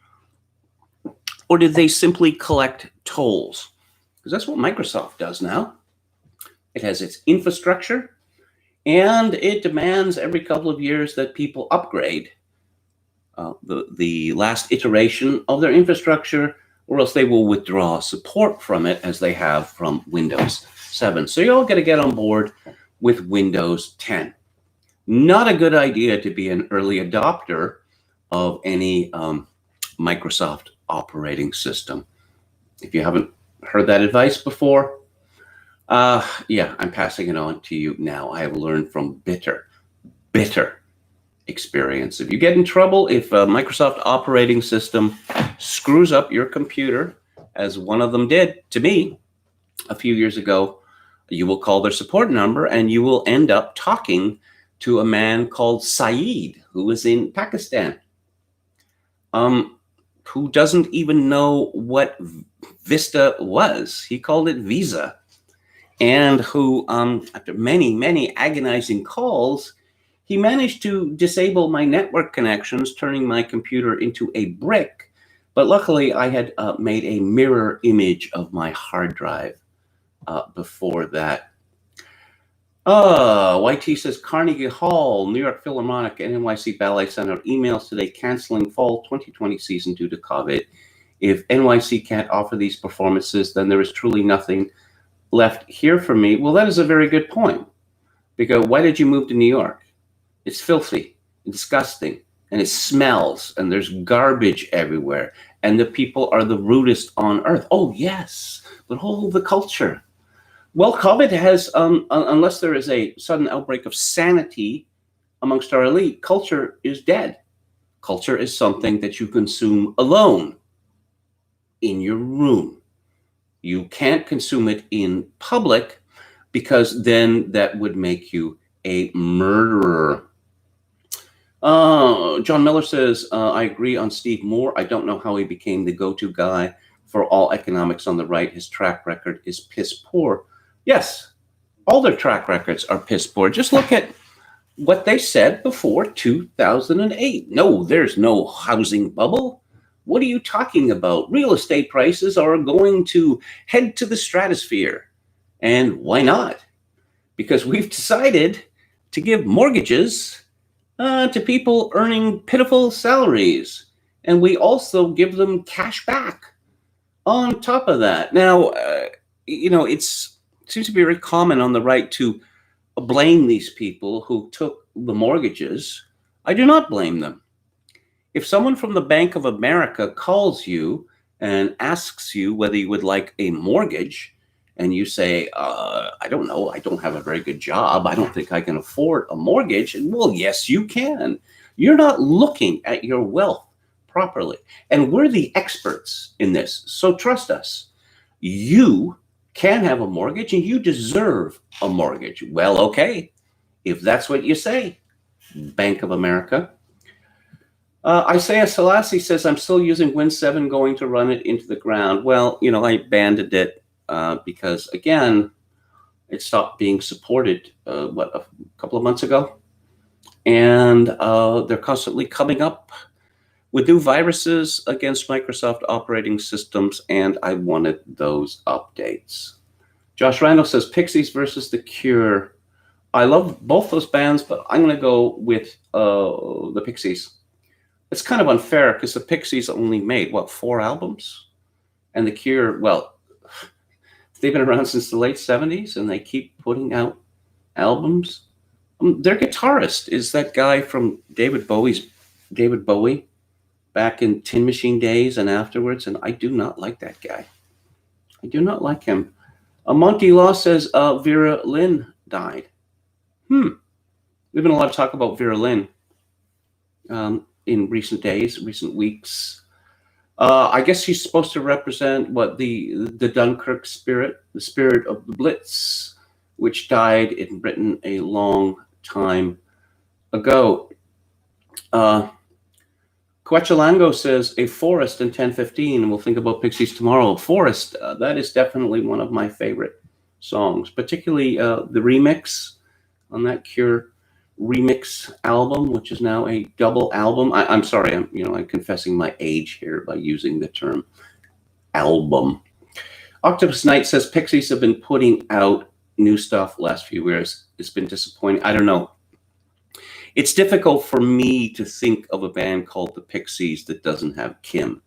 Or did they simply collect tolls? Because that's what Microsoft does now. It has its infrastructure, and it demands every couple of years that people upgrade the last iteration of their infrastructure, or else they will withdraw support from it, as they have from Windows 7. So you all got to get on board with Windows 10. Not a good idea to be an early adopter of any Microsoft operating system. If you haven't heard that advice before, yeah, I'm passing it on to you now. I have learned from bitter experience. If you get in trouble, if a Microsoft operating system screws up your computer, as one of them did to me a few years ago, you will call their support number and you will end up talking to a man called Saeed, who was in Pakistan, who doesn't even know what Vista was. He called it Visa. And who, after many agonizing calls, he managed to disable my network connections, turning my computer into a brick. But luckily, I had made a mirror image of my hard drive before that. YT says Carnegie Hall, New York Philharmonic, and NYC Ballet sent out emails today canceling fall 2020 season due to COVID. If NYC can't offer these performances, then there is truly nothing left here for me. Well, that is a very good point. Because why did you move to New York? It's filthy. disgusting, and it smells, and there's garbage everywhere, and the people are the rudest on earth. Oh, yes, but hold the culture. Well, COVID has, unless there is a sudden outbreak of sanity amongst our elite, culture is dead. Culture is something that you consume alone in your room. You can't consume it in public because then that would make you a murderer. John Miller says, I agree on Steve Moore. I don't know how he became the go-to guy for all economics on the right. His track record is piss poor. Yes, all their track records are piss poor. Just look at what they said before 2008. No, there's no housing bubble. What are you talking about? Real estate prices are going to head to the stratosphere. And why not? Because we've decided to give mortgages to people earning pitiful salaries. And we also give them cash back on top of that. Now, it seems to be very common on the right to blame these people who took the mortgages. I do not blame them. If someone from the Bank of America calls you and asks you whether you would like a mortgage, and you say, I don't know, I don't have a very good job, I don't think I can afford a mortgage, and well, yes, you can. You're not looking at your wealth properly. And we're the experts in this, so trust us. You can have a mortgage and you deserve a mortgage. Well, okay, if that's what you say, Bank of America. Isaiah Selassie says, I'm still using Win 7 going to run it into the ground. Well, I abandoned it because, again, it stopped being supported, a couple of months ago. And they're constantly coming up with new viruses against Microsoft operating systems, and I wanted those updates. Josh Randall says, Pixies versus The Cure. I love both those bands, but I'm going to go with the Pixies. It's kind of unfair because the Pixies only made, 4 albums? And The Cure, they've been around since the late 70s, and they keep putting out albums. Their guitarist is that guy from David Bowie, back in Tin Machine days and afterwards, and I do not like that guy. I do not like him. Monty Law says Vera Lynn died. There's been a lot of talk about Vera Lynn in recent weeks. I guess she's supposed to represent the Dunkirk spirit, the spirit of the Blitz, which died in Britain a long time ago. Quechalango says, a Forest in 10:15, and we'll think about Pixies tomorrow. Forest, that is definitely one of my favorite songs, particularly the remix on that Cure remix album, which is now a double album. I'm sorry, I'm confessing my age here by using the term album. Octopus Knight says, Pixies have been putting out new stuff last few years. It's been disappointing. I don't know. It's difficult for me to think of a band called the Pixies that doesn't have Kim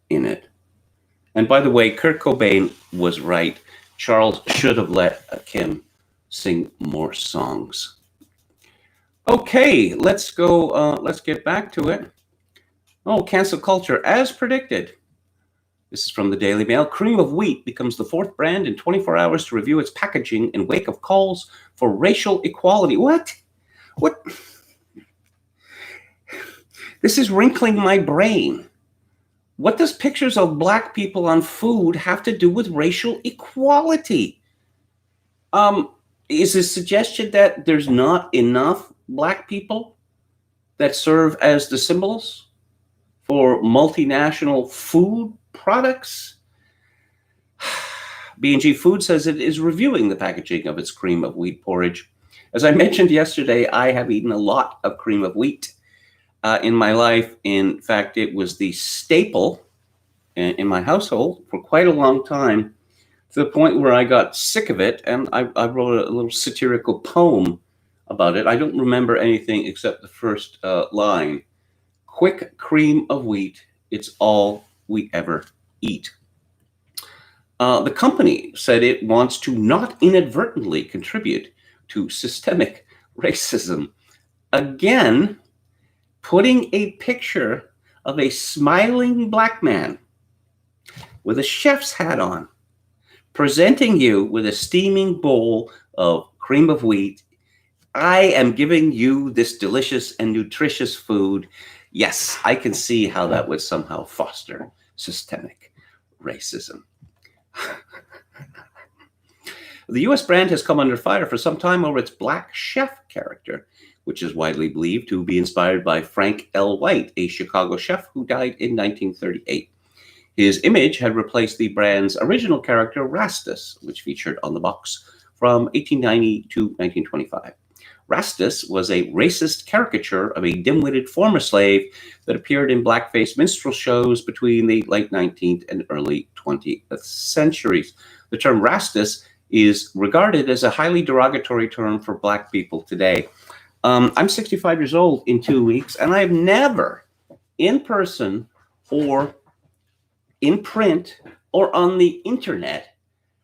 in it. And by the way, Kurt Cobain was right. Charles should have let Kim sing more songs. Okay, let's go. Let's get back to it. Cancel culture. As predicted, this is from the Daily Mail. Cream of Wheat becomes the 4th brand in 24 hours to review its packaging in wake of calls for racial equality. What? This is wrinkling my brain. What does pictures of black people on food have to do with racial equality? Is a suggestion that there's not enough black people that serve as the symbols for multinational food products? B&G Food says it is reviewing the packaging of its cream of wheat porridge. As I mentioned yesterday, I have eaten a lot of cream of wheat in my life. In fact, it was the staple in my household for quite a long time, to the point where I got sick of it, and I wrote a little satirical poem about it. I don't remember anything except the first line. Quick cream of wheat, it's all we ever eat. The company said it wants to not inadvertently contribute to systemic racism. Again, putting a picture of a smiling black man with a chef's hat on, presenting you with a steaming bowl of cream of wheat. I am giving you this delicious and nutritious food. Yes, I can see how that would somehow foster systemic racism. The U.S. brand has come under fire for some time over its black chef character, which is widely believed to be inspired by Frank L. White, a Chicago chef who died in 1938. His image had replaced the brand's original character, Rastus, which featured on the box from 1890 to 1925. Rastus was a racist caricature of a dim-witted former slave that appeared in blackface minstrel shows between the late 19th and early 20th centuries. The term Rastus is regarded as a highly derogatory term for black people today. I'm 65 years old in 2 weeks, and I've never, in person or in print or on the internet,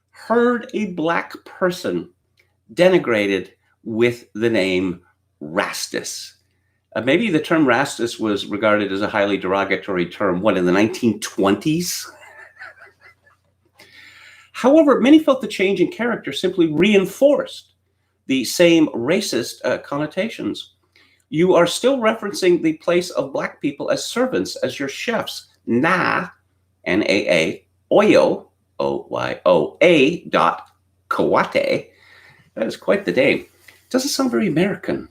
heard a black person denigrated with the name Rastus. Maybe the term Rastus was regarded as a highly derogatory term, in the 1920s? However, many felt the change in character simply reinforced the same racist connotations. You are still referencing the place of black people as servants, as your chefs. N-A-A, Oyo, O-Y-O-A, Kawate. That is quite the name. Doesn't sound very American.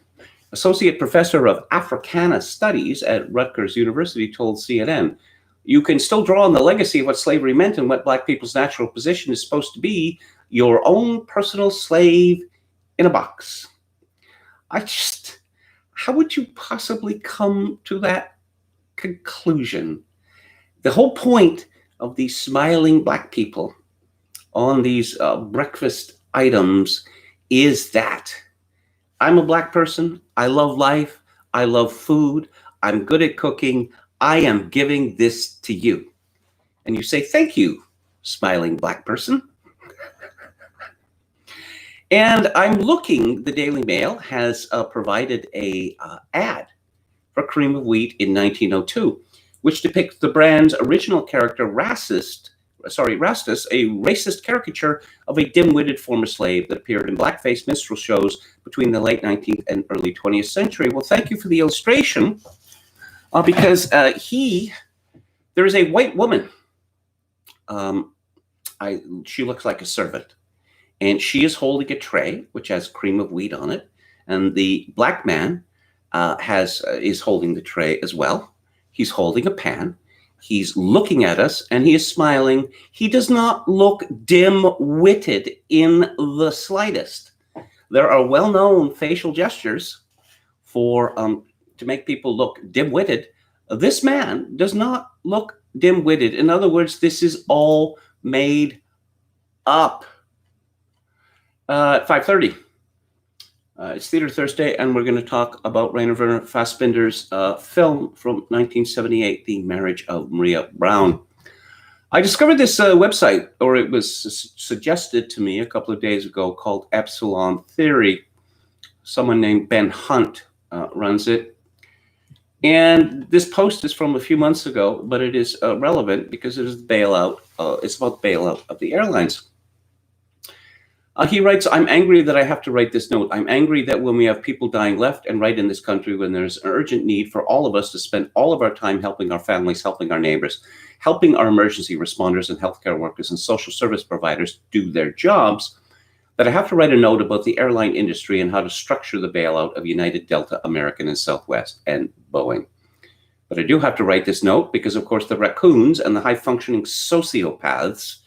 Associate Professor of Africana Studies at Rutgers University told CNN, you can still draw on the legacy of what slavery meant and what black people's natural position is supposed to be, your own personal slave in a box. How would you possibly come to that conclusion? The whole point of these smiling black people on these breakfast items is that I'm a black person. I love life. I love food. I'm good at cooking. I am giving this to you. And you say, thank you, smiling black person. And I'm looking, the Daily Mail has provided a ad for cream of wheat in 1902, which depicts the brand's original character, Rastus, a racist caricature of a dim-witted former slave that appeared in blackface minstrel shows between the late 19th and early 20th century. Well, thank you for the illustration, because there is a white woman. She looks like a servant, and she is holding a tray which has cream of wheat on it, and the black man is holding the tray as well. He's holding a pan. He's looking at us and he is smiling. He does not look dim-witted in the slightest. There are well-known facial gestures for to make people look dim-witted. This man does not look dim-witted. In other words, this is all made up. At 5:30. It's Theater Thursday, and we're going to talk about Rainer Werner Fassbinder's film from 1978, The Marriage of Maria Brown. I discovered this website, or it was suggested to me a couple of days ago, called Epsilon Theory. Someone named Ben Hunt runs it. And this post is from a few months ago, but it is relevant because it is bailout. It's about the bailout of the airlines. He writes, I'm angry that I have to write this note. I'm angry that when we have people dying left and right in this country, when there's an urgent need for all of us to spend all of our time helping our families, helping our neighbors, helping our emergency responders and healthcare workers and social service providers do their jobs, that I have to write a note about the airline industry and how to structure the bailout of United, Delta, American, and Southwest, and Boeing. But I do have to write this note because, of course, the raccoons and the high-functioning sociopaths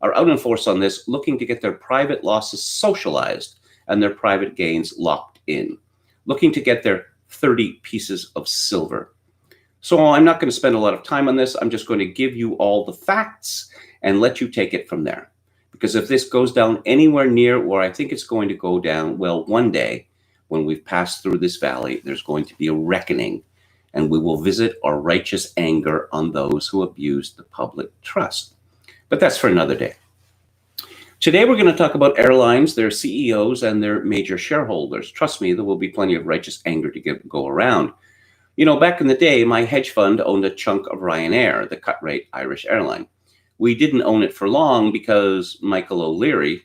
are out in force on this, looking to get their private losses socialized and their private gains locked in, looking to get their 30 pieces of silver. So I'm not going to spend a lot of time on this. I'm just going to give you all the facts and let you take it from there. Because if this goes down anywhere near where I think it's going to go down, well, one day when we've passed through this valley, there's going to be a reckoning, and we will visit our righteous anger on those who abuse the public trust. But that's for another day. Today, we're going to talk about airlines, their CEOs, and their major shareholders. Trust me, there will be plenty of righteous anger to go around. Back in the day, my hedge fund owned a chunk of Ryanair, the cut-rate Irish airline. We didn't own it for long because Michael O'Leary,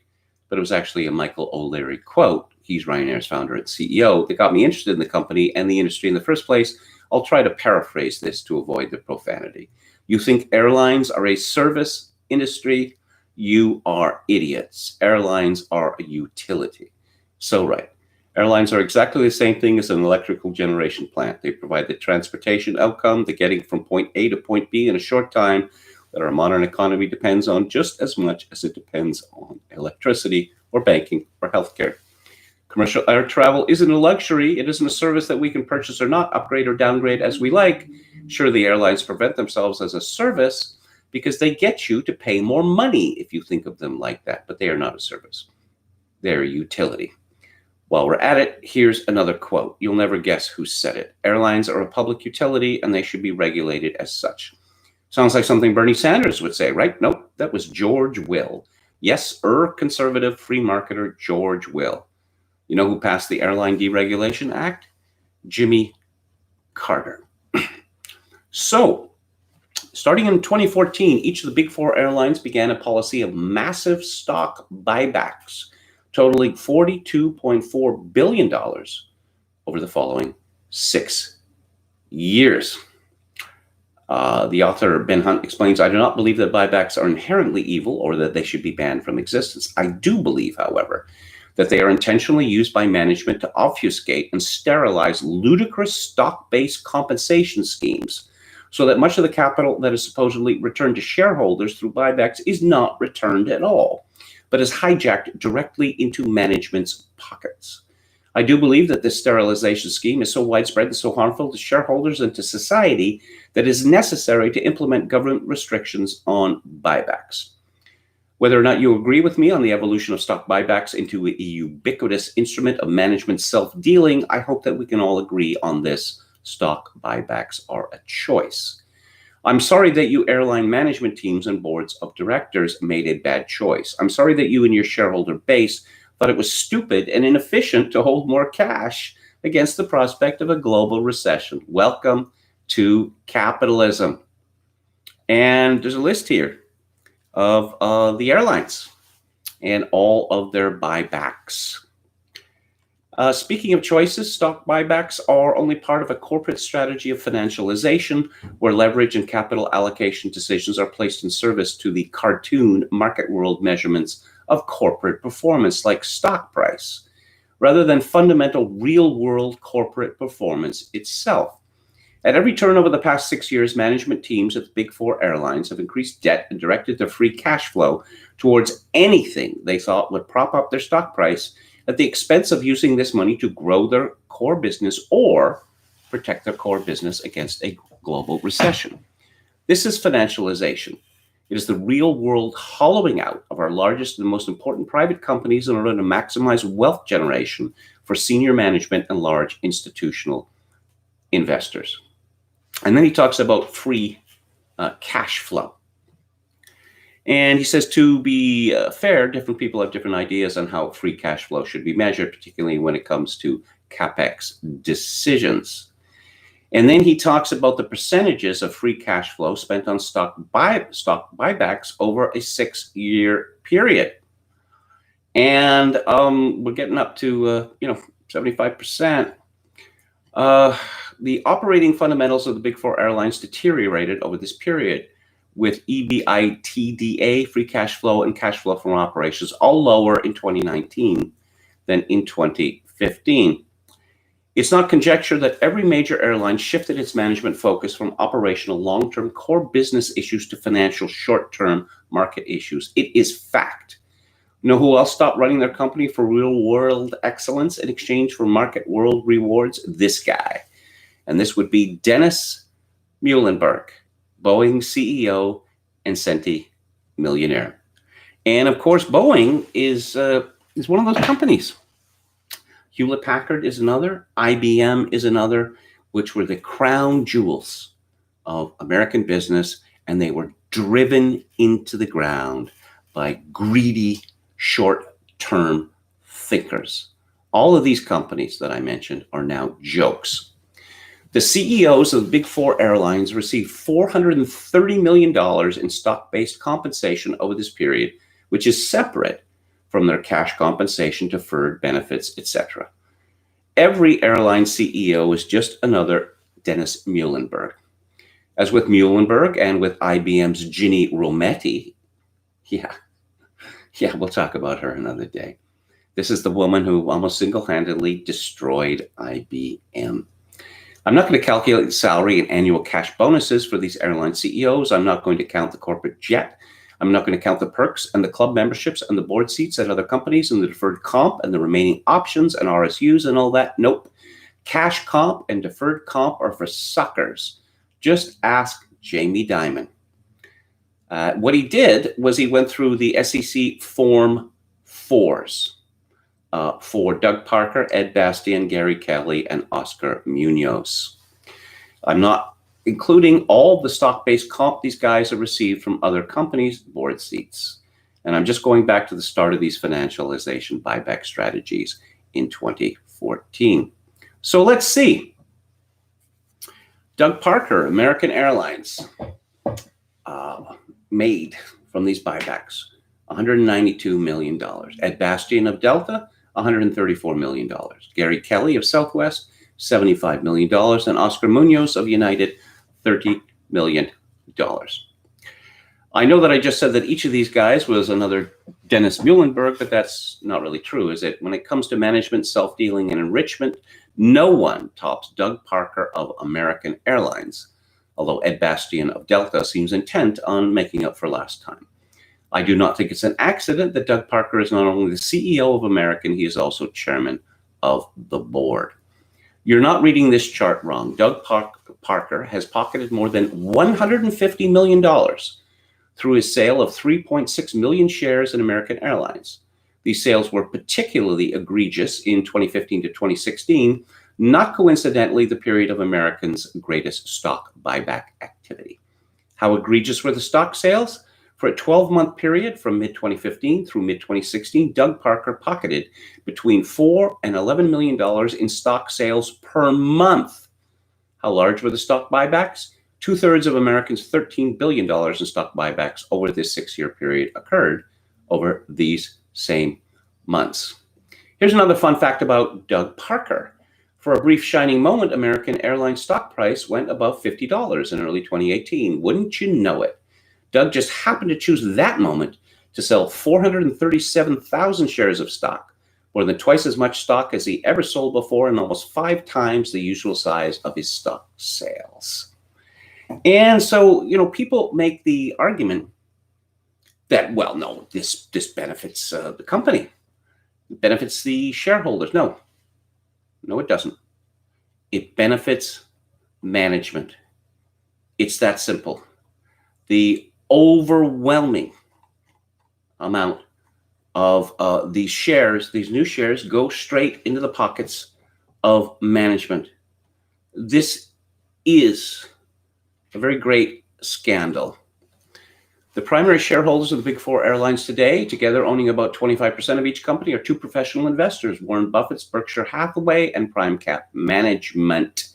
but it was actually a Michael O'Leary quote. He's Ryanair's founder and CEO that got me interested in the company and the industry in the first place. I'll try to paraphrase this to avoid the profanity. You think airlines are a service industry? You are idiots. Airlines are a utility. So right. Airlines are exactly the same thing as an electrical generation plant. They provide the transportation outcome, the getting from point A to point B in a short time that our modern economy depends on just as much as it depends on electricity or banking or healthcare. Commercial air travel isn't a luxury. It isn't a service that we can purchase or not, upgrade or downgrade as we like. Sure, the airlines present themselves as a service because they get you to pay more money if you think of them like that, but they are not a service. They're a utility. While we're at it, here's another quote. You'll never guess who said it. Airlines are a public utility and they should be regulated as such. Sounds like something Bernie Sanders would say, right? Nope, that was George Will. Yes, conservative free marketer George Will. You know who passed the Airline Deregulation Act? Jimmy Carter. So, starting in 2014, each of the big four airlines began a policy of massive stock buybacks, totaling $42.4 billion over the following 6 years. The author, Ben Hunt, explains, I do not believe that buybacks are inherently evil or that they should be banned from existence. I do believe, however, that they are intentionally used by management to obfuscate and sterilize ludicrous stock-based compensation schemes so that much of the capital that is supposedly returned to shareholders through buybacks is not returned at all, but is hijacked directly into management's pockets. I do believe that this sterilization scheme is so widespread and so harmful to shareholders and to society that it is necessary to implement government restrictions on buybacks. Whether or not you agree with me on the evolution of stock buybacks into a ubiquitous instrument of management self-dealing, I hope that we can all agree on this. Stock buybacks are a choice. I'm sorry that you airline management teams and boards of directors made a bad choice. I'm sorry that you and your shareholder base thought it was stupid and inefficient to hold more cash against the prospect of a global recession. Welcome to capitalism. And there's a list here of the airlines and all of their buybacks. Speaking of choices, stock buybacks are only part of a corporate strategy of financialization where leverage and capital allocation decisions are placed in service to the cartoon market world measurements of corporate performance like stock price, rather than fundamental real-world corporate performance itself. At every turn over the past 6 years, management teams at the big four airlines have increased debt and directed their free cash flow towards anything they thought would prop up their stock price at the expense of using this money to grow their core business or protect their core business against a global recession. This is financialization. It is the real world hollowing out of our largest and most important private companies in order to maximize wealth generation for senior management and large institutional investors. And then he talks about free cash flow. And he says, to be fair, different people have different ideas on how free cash flow should be measured, particularly when it comes to CapEx decisions. And then he talks about the percentages of free cash flow spent on stock buybacks over a 6-year period. And we're getting up to 75%. The operating fundamentals of the big four airlines deteriorated over this period, with EBITDA, free cash flow, and cash flow from operations all lower in 2019 than in 2015. It's not conjecture that every major airline shifted its management focus from operational long-term core business issues to financial short-term market issues. It is fact. You know who else stopped running their company for real-world excellence in exchange for market world rewards? This guy. And this would be Dennis Muhlenberg, Boeing CEO and centimillionaire. And of course, Boeing is one of those companies. Hewlett-Packard is another, IBM is another, which were the crown jewels of American business, and they were driven into the ground by greedy, short-term thinkers. All of these companies that I mentioned are now jokes. The CEOs of the big four airlines received $430 million in stock-based compensation over this period, which is separate from their cash compensation, deferred benefits, etc. Every airline CEO is just another Dennis Muhlenberg. As with Muhlenberg and with IBM's Ginny Rometty, yeah, we'll talk about her another day. This is the woman who almost single-handedly destroyed IBM. I'm not going to calculate the salary and annual cash bonuses for these airline CEOs. I'm not going to count the corporate jet. I'm not going to count the perks and the club memberships and the board seats at other companies and the deferred comp and the remaining options and RSUs and all that. Nope. Cash comp and deferred comp are for suckers. Just ask Jamie Dimon. What he did was he went through the SEC Form 4s for Doug Parker, Ed Bastian, Gary Kelly, and Oscar Munoz. I'm not including all the stock-based comp these guys have received from other companies' board seats. And I'm just going back to the start of these financialization buyback strategies in 2014. So let's see. Doug Parker, American Airlines, made from these buybacks $192 million. Ed Bastian of Delta, $134 million. Gary Kelly of Southwest, $75 million. And Oscar Munoz of United, $30 million. I know that I just said that each of these guys was another Dennis Muhlenberg, but that's not really true, is it? When it comes to management, self-dealing, and enrichment, no one tops Doug Parker of American Airlines, although Ed Bastian of Delta seems intent on making up for last time. I do not think it's an accident that Doug Parker is not only the CEO of American, he is also chairman of the board. You're not reading this chart wrong. Doug Parker has pocketed more than $150 million through his sale of 3.6 million shares in American Airlines. These sales were particularly egregious in 2015 to 2016, not coincidentally the period of American's greatest stock buyback activity. How egregious were the stock sales? For a 12-month period from mid-2015 through mid-2016, Doug Parker pocketed between $4 and $11 million in stock sales per month. How large were the stock buybacks? 2/3 of Americans' $13 billion in stock buybacks over this 6-year period occurred over these same months. Here's another fun fact about Doug Parker. For a brief shining moment, American Airlines stock price went above $50 in early 2018. Wouldn't you know it? Doug just happened to choose that moment to sell 437,000 shares of stock, more than twice as much stock as he ever sold before and almost 5 times the usual size of his stock sales. And so, people make the argument that, well, no, this benefits the company. It benefits the shareholders. No, it doesn't. It benefits management. It's that simple. The overwhelming amount of these new shares, go straight into the pockets of management. This is a very great scandal. The primary shareholders of the big four airlines today, together owning about 25% of each company, are 2 professional investors, Warren Buffett's Berkshire Hathaway and PrimeCap Management.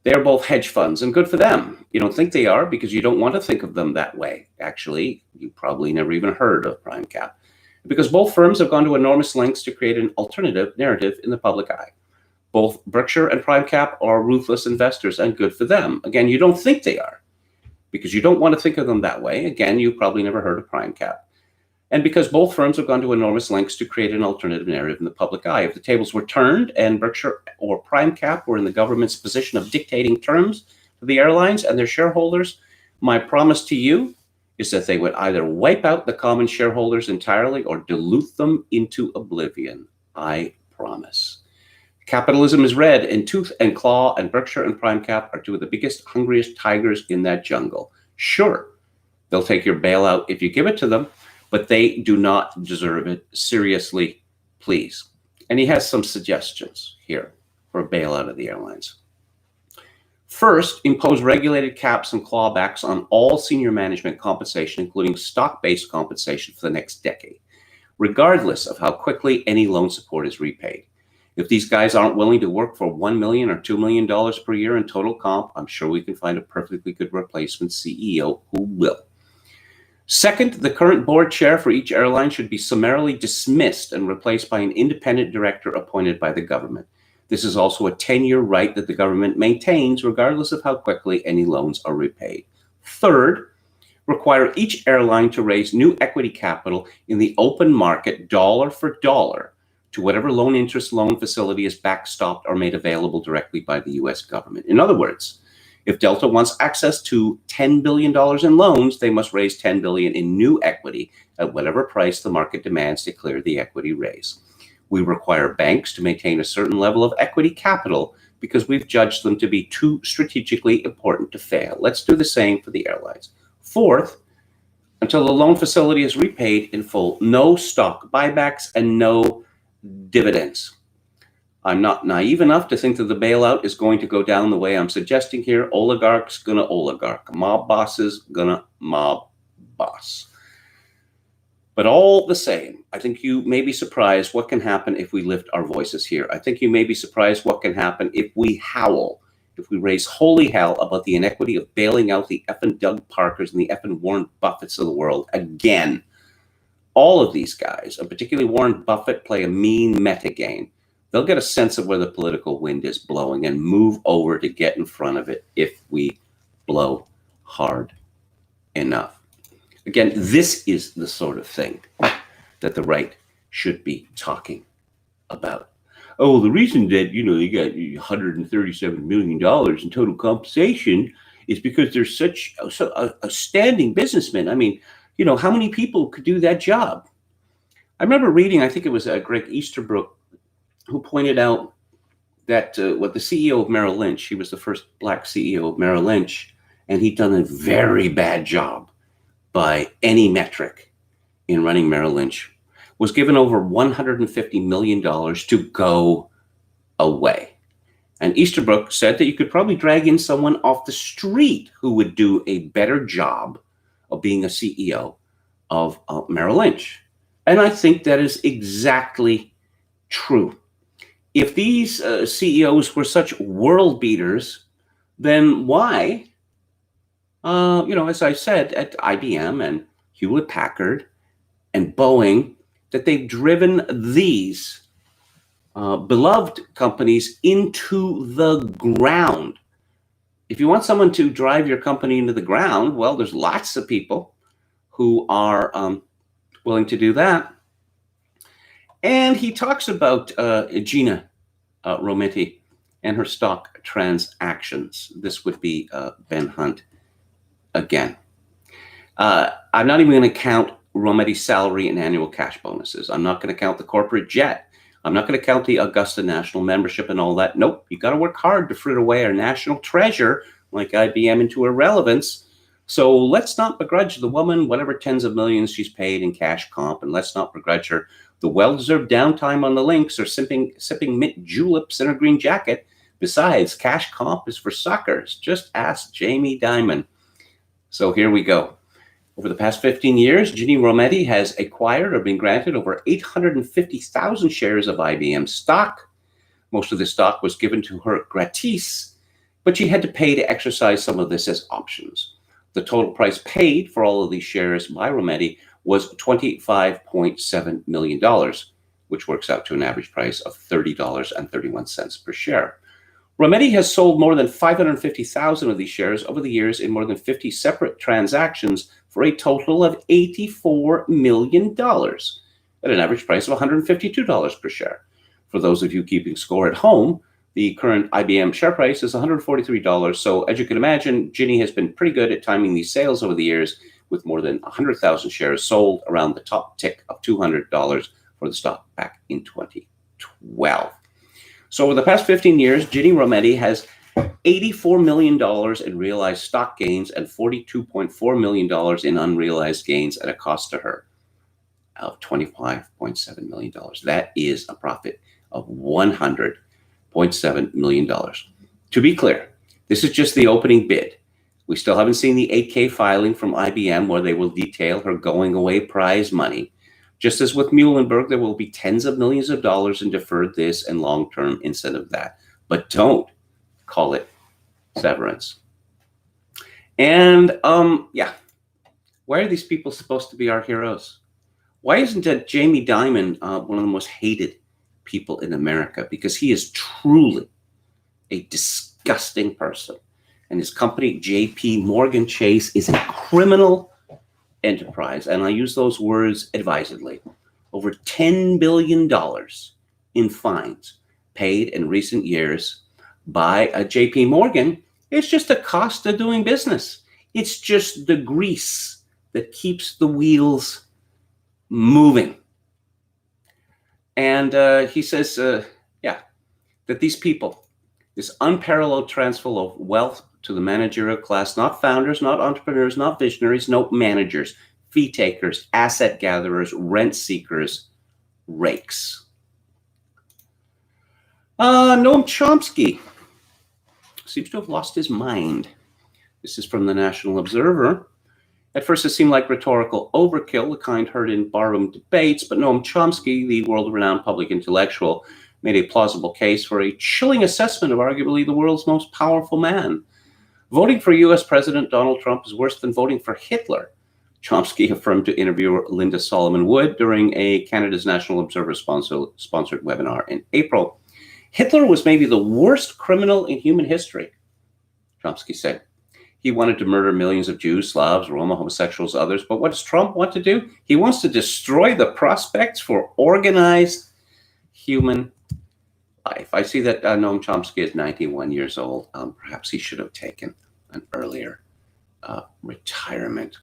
They are both hedge funds, and good for them. You don't think they are because you don't want to think of them that way. Actually, you probably never even heard of PrimeCap, because both firms have gone to enormous lengths to create an alternative narrative in the public eye. Both Berkshire and PrimeCap are ruthless investors, and good for them. Again, you don't think they are because you don't want to think of them that way. Again, you probably never heard of PrimeCap. And because both firms have gone to enormous lengths to create an alternative narrative in the public eye. If the tables were turned and Berkshire or PrimeCap were in the government's position of dictating terms to the airlines and their shareholders, my promise to you is that they would either wipe out the common shareholders entirely or dilute them into oblivion. I promise. Capitalism is red in tooth and claw, and Berkshire and PrimeCap are 2 of the biggest, hungriest tigers in that jungle. Sure, they'll take your bailout if you give it to them, but they do not deserve it. Seriously, please. And he has some suggestions here for a bailout of the airlines. First, impose regulated caps and clawbacks on all senior management compensation, including stock-based compensation for the next decade, regardless of how quickly any loan support is repaid. If these guys aren't willing to work for $1 million or $2 million per year in total comp, I'm sure we can find a perfectly good replacement CEO who will. Second, the current board chair for each airline should be summarily dismissed and replaced by an independent director appointed by the government. This is also a 10-year right that the government maintains regardless of how quickly any loans are repaid. Third, require each airline to raise new equity capital in the open market dollar for dollar to whatever loan interest loan facility is backstopped or made available directly by the US government. In other words, if Delta wants access to $10 billion in loans, they must raise $10 billion in new equity at whatever price the market demands to clear the equity raise. We require banks to maintain a certain level of equity capital because we've judged them to be too strategically important to fail. Let's do the same for the airlines. Fourth, until the loan facility is repaid in full, no stock buybacks and no dividends. I'm not naive enough to think that the bailout is going to go down the way I'm suggesting here. Oligarchs gonna oligarch. Mob bosses gonna mob boss. But all the same, I think you may be surprised what can happen if we lift our voices here. I think you may be surprised what can happen if we howl, if we raise holy hell about the inequity of bailing out the effing Doug Parkers and the effing Warren Buffetts of the world again. All of these guys, and particularly Warren Buffett, play a mean meta game. They'll get a sense of where the political wind is blowing and move over to get in front of it if we blow hard enough. Again, this is the sort of thing that the right should be talking about. Oh, the reason that, they got $137 million in total compensation is because they're such a standing businessman. I mean, how many people could do that job? I remember reading, I think it was Greg Easterbrook, who pointed out that what the CEO of Merrill Lynch, he was the first black CEO of Merrill Lynch, and he'd done a very bad job by any metric in running Merrill Lynch, was given over $150 million to go away. And Easterbrook said that you could probably drag in someone off the street who would do a better job of being a CEO of Merrill Lynch. And I think that is exactly true. If these CEOs were such world beaters, then why, as I said, at IBM and Hewlett Packard and Boeing, that they've driven these beloved companies into the ground. If you want someone to drive your company into the ground, well, there's lots of people who are willing to do that. And he talks about Gina Rometty and her stock transactions. This would be Ben Hunt again. I'm not even going to count Rometty's salary and annual cash bonuses. I'm not going to count the corporate jet. I'm not going to count the Augusta National membership and all that. Nope, you got to work hard to fritter away our national treasure like IBM into irrelevance. So let's not begrudge the woman whatever tens of millions she's paid in cash comp, and let's not begrudge her the well-deserved downtime on the links or sipping mint juleps in her green jacket. Besides, cash comp is for suckers. Just ask Jamie Dimon. So here we go. Over the past 15 years, Ginny Rometty has acquired or been granted over 850,000 shares of IBM stock. Most of this stock was given to her gratis, but she had to pay to exercise some of this as options. The total price paid for all of these shares by Rometty was $25.7 million, which works out to an average price of $30.31 per share. Rometty has sold more than 550,000 of these shares over the years in more than 50 separate transactions for a total of $84 million at an average price of $152 per share. For those of you keeping score at home, the current IBM share price is $143. So as you can imagine, Ginny has been pretty good at timing these sales over the years, with more than 100,000 shares sold around the top tick of $200 for the stock back in 2012. So over the past 15 years, Ginny Rometty has $84 million in realized stock gains and $42.4 million in unrealized gains at a cost to her of $25.7 million. That is a profit of $100.7 million. To be clear, this is just the opening bid. We still haven't seen the 8K filing from IBM where they will detail her going away prize money. Just as with Muhlenberg, there will be tens of millions of dollars in deferred this and long-term incentive that. But don't call it severance. And yeah, why are these people supposed to be our heroes? Why isn't Jamie Dimon one of the most hated people in America? Because he is truly a disgusting person. And his company, JP Morgan Chase, is a criminal enterprise. And I use those words advisedly. Over $10 billion in fines paid in recent years by JP Morgan. It's just a cost of doing business. It's just the grease that keeps the wheels moving. And he says, yeah, that these people, this unparalleled transfer of wealth to the managerial class, not founders, not entrepreneurs, not visionaries, no managers, fee takers, asset gatherers, rent seekers, rakes. Noam Chomsky seems to have lost his mind. This is from the National Observer. At first, it seemed like rhetorical overkill, the kind heard in barroom debates, but Noam Chomsky, the world-renowned public intellectual, made a plausible case for a chilling assessment of arguably the world's most powerful man. Voting for U.S. President Donald Trump is worse than voting for Hitler, Chomsky affirmed to interviewer Linda Solomon-Wood during a Canada's National Observer sponsored webinar in April. Hitler was maybe the worst criminal in human history, Chomsky said. He wanted to murder millions of Jews, Slavs, Roma, homosexuals, others. But what does Trump want to do? He wants to destroy the prospects for organized human life. I see that Noam Chomsky is 91 years old. Perhaps he should have taken an earlier retirement.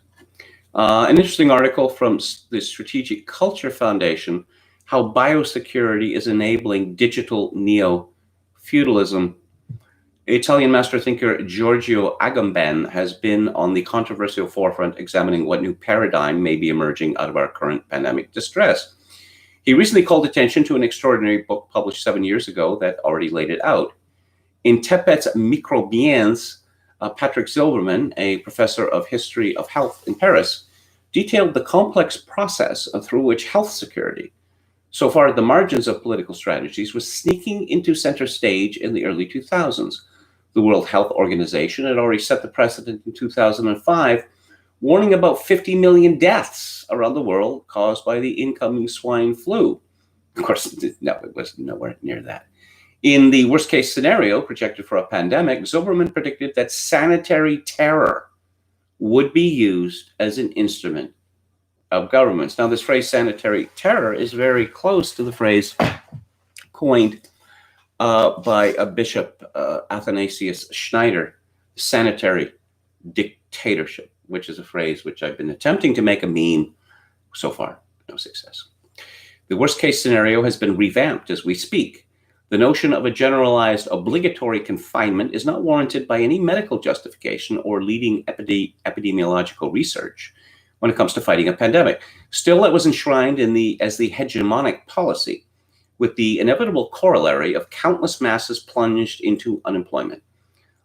An interesting article from the Strategic Culture Foundation, how biosecurity is enabling digital neo-feudalism. Italian master thinker Giorgio Agamben has been on the controversial forefront examining what new paradigm may be emerging out of our current pandemic distress. He recently called attention to an extraordinary book published 7 years ago that already laid it out. In Tepet's Microbiens, Patrick Zilberman, a professor of history of health in Paris, detailed the complex process through which health security, so far at the margins of political strategies, was sneaking into center stage in the early 2000s. The World Health Organization had already set the precedent in 2005, warning about 50 million deaths around the world caused by the incoming swine flu. Of course, no, it was nowhere near that. In the worst case scenario projected for a pandemic, Zilberman predicted that sanitary terror would be used as an instrument of governments. Now, this phrase sanitary terror is very close to the phrase coined by a Bishop Athanasius Schneider, sanitary dictatorship, which is a phrase which I've been attempting to make a meme. So far, no success. The worst case scenario has been revamped as we speak. The notion of a generalized obligatory confinement is not warranted by any medical justification or leading epidemiological research when it comes to fighting a pandemic. Still, it was enshrined as the hegemonic policy, with the inevitable corollary of countless masses plunged into unemployment.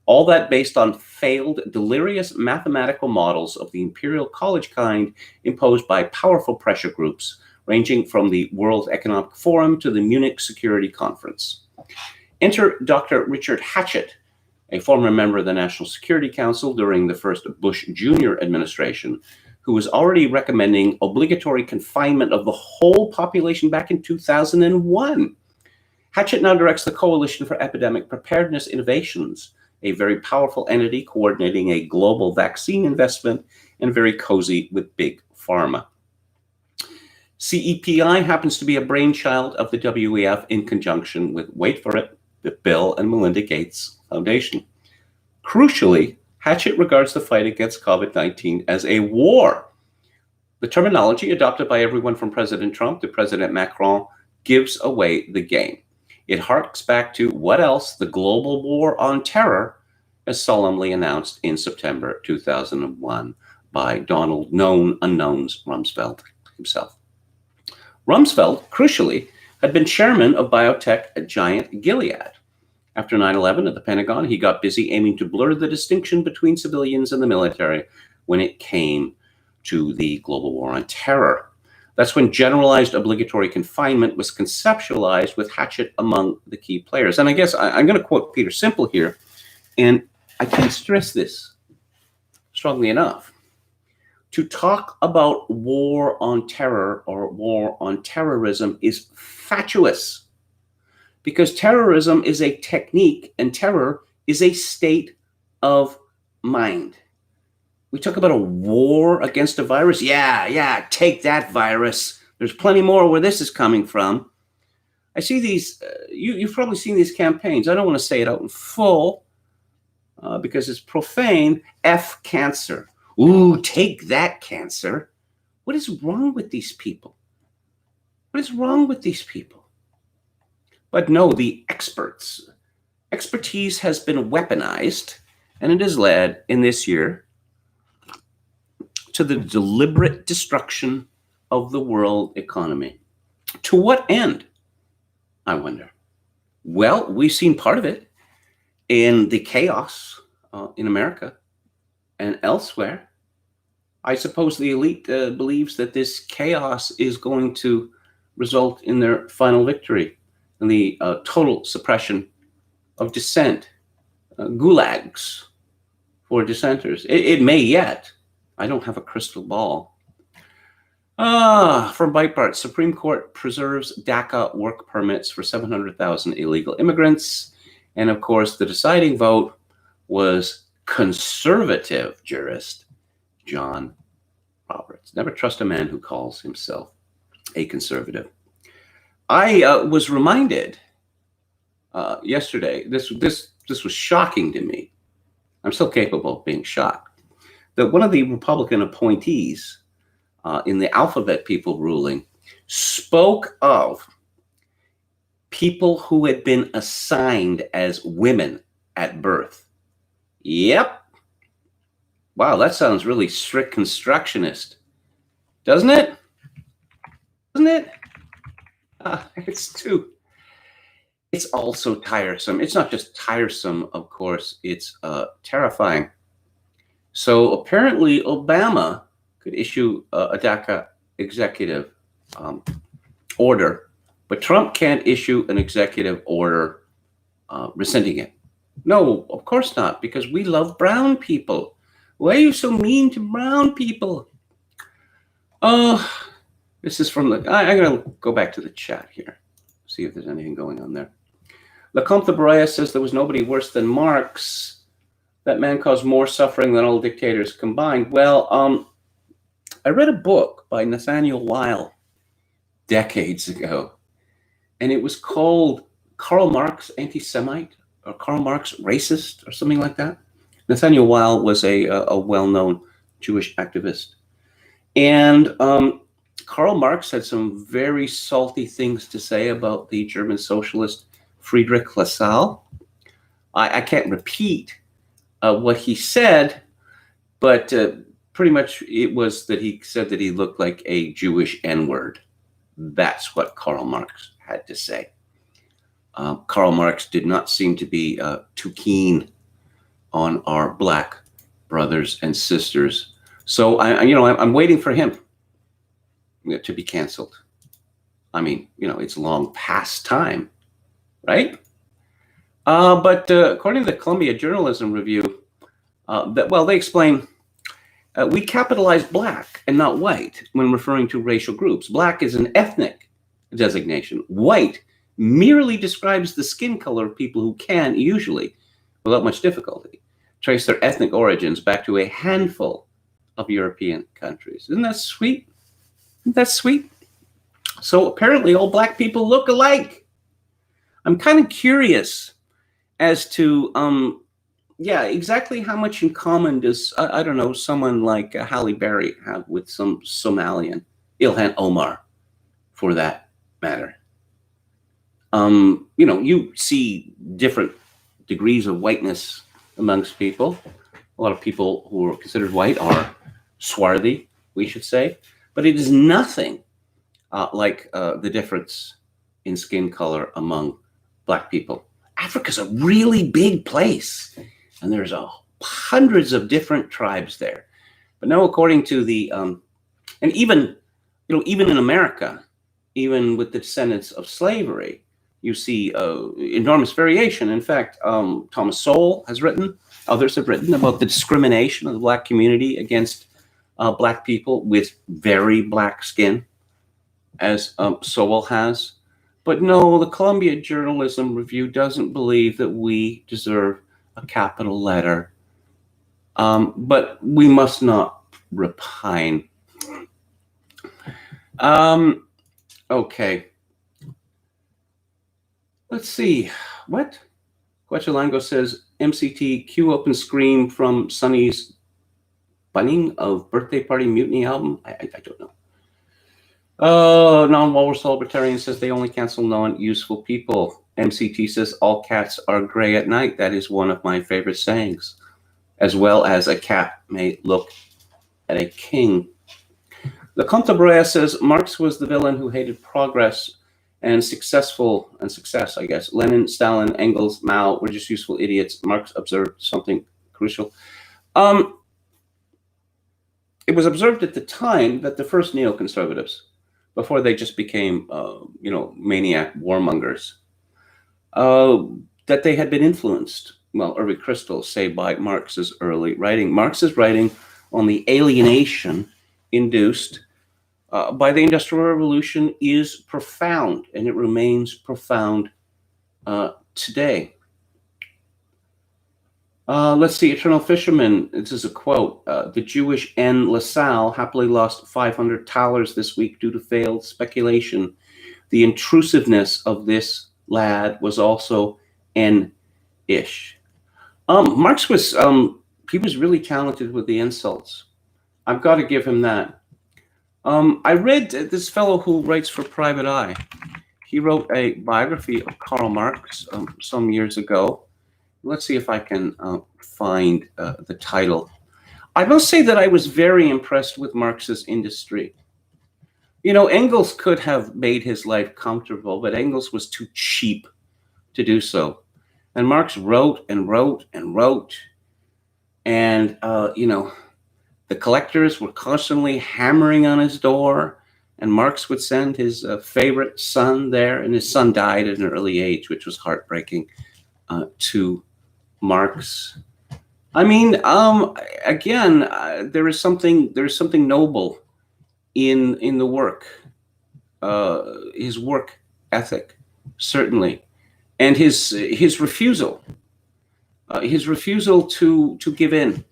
All that based on failed, delirious mathematical models of the imperial college kind imposed by powerful pressure groups, ranging from the World Economic Forum to the Munich Security Conference. Enter Dr. Richard Hatchett, a former member of the National Security Council during the first Bush Jr. administration, who was already recommending obligatory confinement of the whole population back in 2001. Hatchett now directs the Coalition for Epidemic Preparedness Innovations, a very powerful entity coordinating a global vaccine investment and very cozy with big pharma. CEPI happens to be a brainchild of the WEF in conjunction with, wait for it, the Bill and Melinda Gates Foundation. Crucially, Hatchett regards the fight against COVID-19 as a war. The terminology adopted by everyone from President Trump to President Macron gives away the game. It harks back to what else? The global war on terror, as solemnly announced in September 2001 by Donald Known Unknowns Rumsfeld himself. Rumsfeld, crucially, had been chairman of biotech giant Gilead. After 9/11 at the Pentagon, he got busy aiming to blur the distinction between civilians and the military when it came to the global war on terror. That's when generalized obligatory confinement was conceptualized, with Hatchett among the key players. And I guess I'm going to quote Peter Simple here, and I can't stress this strongly enough. To talk about war on terror or war on terrorism is fatuous, because terrorism is a technique and terror is a state of mind. We talk about a war against a virus. Yeah, take that virus. There's plenty more where this is coming from. I see these, you've probably seen these campaigns. I don't want to say it out in full because it's profane. F cancer. Ooh, take that, cancer. What is wrong with these people? What is wrong with these people? But no, the expertise has been weaponized, and it has led in this year to the deliberate destruction of the world economy. To what end, I wonder? Well, we've seen part of it in the chaos in America and elsewhere. I suppose the elite believes that this chaos is going to result in their final victory and the total suppression of dissent, gulags for dissenters. It may yet. I don't have a crystal ball. From Breitbart, Supreme Court preserves DACA work permits for 700,000 illegal immigrants. And of course, the deciding vote was conservative jurist John Roberts. Never trust a man who calls himself a conservative. I was reminded yesterday, this was shocking to me. I'm still capable of being shocked. That one of the Republican appointees in the alphabet people ruling spoke of people who had been assigned as women at birth. Yep. Wow, that sounds really strict constructionist, doesn't it? Doesn't it? It's also tiresome. It's not just tiresome, of course, it's terrifying. So apparently Obama could issue a DACA executive order, but Trump can't issue an executive order rescinding it. No, of course not, because we love brown people. Why are you so mean to brown people? Oh, this is from the, I'm going to go back to the chat here, see if there's anything going on there. Lecomte de Berea says there was nobody worse than Marx. That man caused more suffering than all dictators combined. Well, I read a book by Nathaniel Weil decades ago, and it was called Karl Marx Anti-Semite, or Karl Marx Racist, or something like that. Nathaniel Weil was a well-known Jewish activist. And Karl Marx had some very salty things to say about the German socialist Friedrich Lassalle. I can't repeat what he said, but pretty much it was that he said that he looked like a Jewish N-word. That's what Karl Marx had to say. Karl Marx did not seem to be too keen on our black brothers and sisters. So I'm waiting for him to be canceled. I mean, it's long past time, right? But according to the Columbia Journalism Review, they explain, we capitalize black and not white when referring to racial groups. Black is an ethnic designation. White merely describes the skin color of people who can, usually, without much difficulty, trace their ethnic origins back to a handful of European countries. Isn't that sweet? Isn't that sweet? So apparently all black people look alike. I'm kind of curious as to, exactly how much in common does, I don't know, someone like Halle Berry have with some Somalian, Ilhan Omar, for that matter. You see different degrees of whiteness amongst people. A lot of people who are considered white are swarthy, we should say, but it is nothing like the difference in skin color among black people. Africa's a really big place, and there's hundreds of different tribes there. But now, according to the, and even even in America, even with the descendants of slavery, you see enormous variation. In fact, Thomas Sowell has written, others have written about the discrimination of the Black community against Black people with very black skin, as Sowell has. But no, the Columbia Journalism Review doesn't believe that we deserve a capital letter. But we must not repine. Okay. Let's see. What? Quechalango says, MCT, cue open scream from Sonny's Bunning of Birthday Party Mutiny album? I don't know. Non-walrus libertarian says they only cancel non-useful people. MCT says all cats are gray at night. That is one of my favorite sayings. As well as a cat may look at a king. Le Comte Brea says Marx was the villain who hated progress and success, I guess. Lenin, Stalin, Engels, Mao were just useful idiots. Marx observed something crucial. It was observed at the time that the first neoconservatives, before they just became, maniac warmongers, that they had been influenced, well, Irving Kristol, say, by Marx's early writing. Marx's writing on the alienation induced by the Industrial Revolution is profound, and it remains profound today. Let's see, Eternal Fisherman, this is a quote. The Jewish N. LaSalle happily lost 500 thalers this week due to failed speculation. The intrusiveness of this lad was also N-ish. Marx was, he was really talented with the insults. I've got to give him that. I read this fellow who writes for Private Eye. He wrote a biography of Karl Marx some years ago. Let's see if I can find the title. I must say that I was very impressed with Marx's industry. Engels could have made his life comfortable, but Engels was too cheap to do so. And Marx wrote and wrote and wrote. And, the collectors were constantly hammering on his door. And Marx would send his favorite son there. And his son died at an early age, which was heartbreaking to Marx. I mean, again, there is something noble in the work, his work ethic, certainly, and his refusal to give in,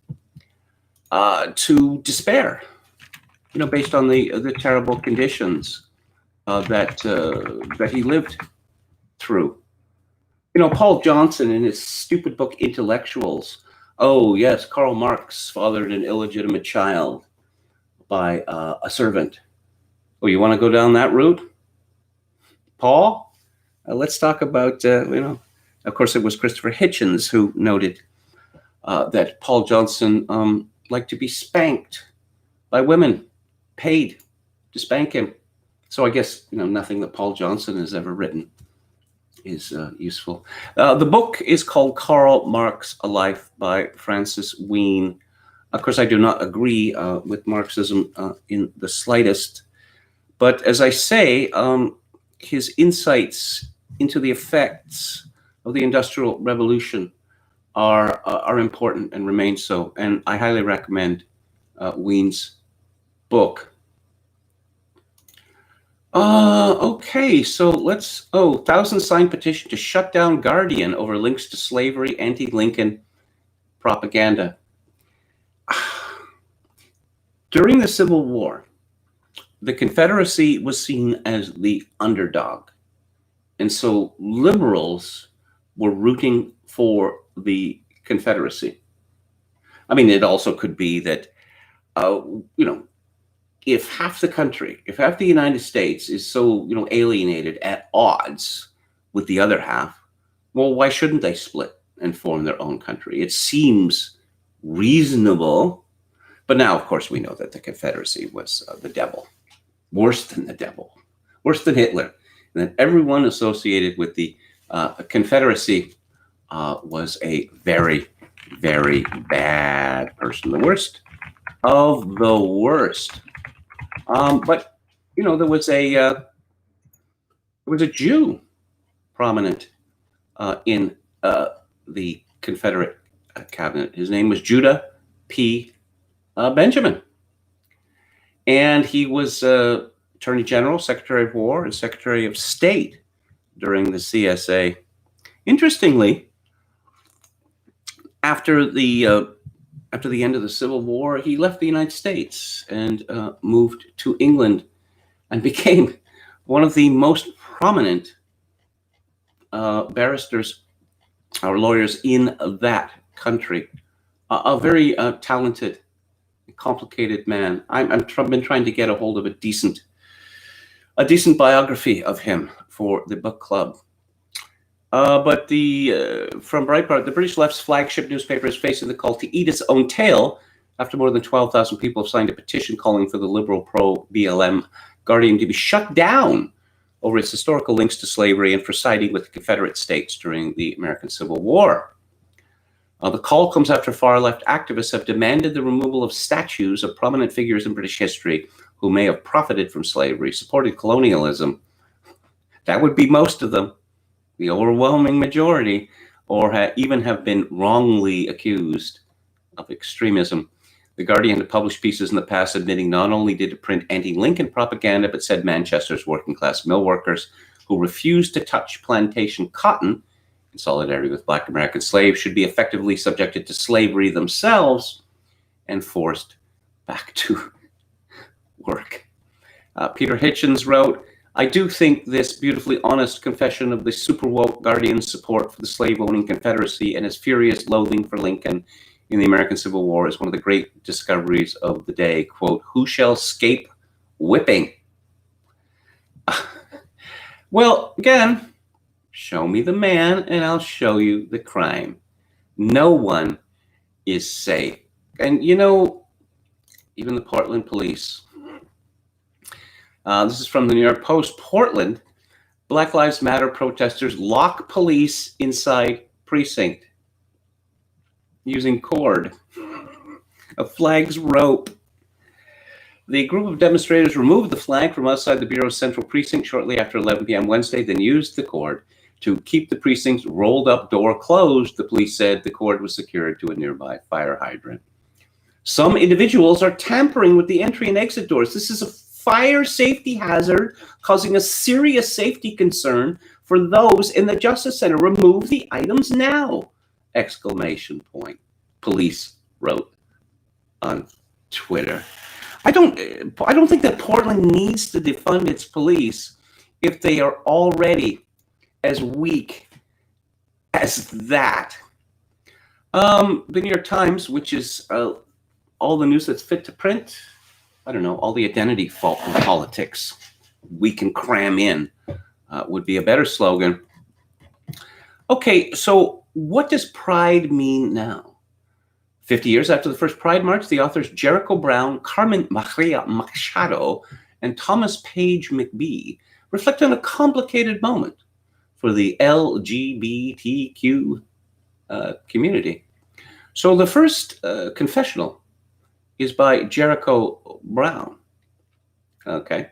to despair, based on the terrible conditions that he lived through. Paul Johnson in his stupid book Intellectuals. Oh yes, Karl Marx fathered an illegitimate child by a servant. Oh, you want to go down that route, Paul? Let's talk about, of course, it was Christopher Hitchens who noted that Paul Johnson liked to be spanked by women, paid to spank him. So I guess, nothing that Paul Johnson has ever written is useful. The book is called Karl Marx, A Life by Francis Wheen. Of course, I do not agree with Marxism in the slightest. But as I say, his insights into the effects of the Industrial Revolution are important and remain so. And I highly recommend Wheen's book. Okay, so let's, 1,000 signed petition to shut down Guardian over links to slavery, anti-Lincoln propaganda. During the Civil War, the Confederacy was seen as the underdog. And so liberals were rooting for the Confederacy. I mean, it also could be that, if half the country, if half the United States is so, alienated at odds with the other half, well, why shouldn't they split and form their own country? It seems reasonable. But now, of course, we know that the Confederacy was the devil, worse than the devil, worse than Hitler. And that everyone associated with the Confederacy was a very, very bad person, the worst of the worst. But there was a Jew prominent in the Confederate cabinet. His name was Judah P. Benjamin. And he was Attorney General, Secretary of War, and Secretary of State during the CSA. Interestingly, after the end of the Civil War, he left the United States and moved to England and became one of the most prominent barristers or lawyers in that country. A very talented, complicated man. I've been trying to get a hold of a decent biography of him for the book club. But from Breitbart, the British left's flagship newspaper is facing the call to eat its own tail after more than 12,000 people have signed a petition calling for the liberal pro-BLM Guardian to be shut down over its historical links to slavery and for siding with the Confederate States during the American Civil War. The call comes after far-left activists have demanded the removal of statues of prominent figures in British history who may have profited from slavery, supported colonialism. That would be most of them, the overwhelming majority, or even have been wrongly accused of extremism. The Guardian had published pieces in the past admitting not only did it print anti-Lincoln propaganda, but said Manchester's working-class mill workers who refused to touch plantation cotton in solidarity with Black American slaves should be effectively subjected to slavery themselves and forced back to work. Peter Hitchens wrote, I do think this beautifully honest confession of the super woke Guardian's support for the slave-owning Confederacy and his furious loathing for Lincoln in the American Civil War is one of the great discoveries of the day. Quote, who shall escape whipping? Well, again, show me the man and I'll show you the crime. No one is safe. And even the Portland police. This is from the New York Post. Portland, Black Lives Matter protesters lock police inside precinct using cord, a flag's rope. The group of demonstrators removed the flag from outside the Bureau's central precinct shortly after 11 p.m. Wednesday, then used the cord to keep the precinct's rolled-up door closed. The police said the cord was secured to a nearby fire hydrant. Some individuals are tampering with the entry and exit doors. This is a fire safety hazard, causing a serious safety concern for those in the Justice Center. Remove the items now! Exclamation point. Police wrote on Twitter. I don't think that Portland needs to defund its police if they are already as weak as that. The New York Times, which is all the news that's fit to print, I don't know, all the identity politics we can cram in would be a better slogan. Okay, so what does pride mean now? 50 years after the first Pride March, the authors Jericho Brown, Carmen Maria Machado, and Thomas Page McBee reflect on a complicated moment for the LGBTQ community. So the first confessional is by Jericho Brown. Okay.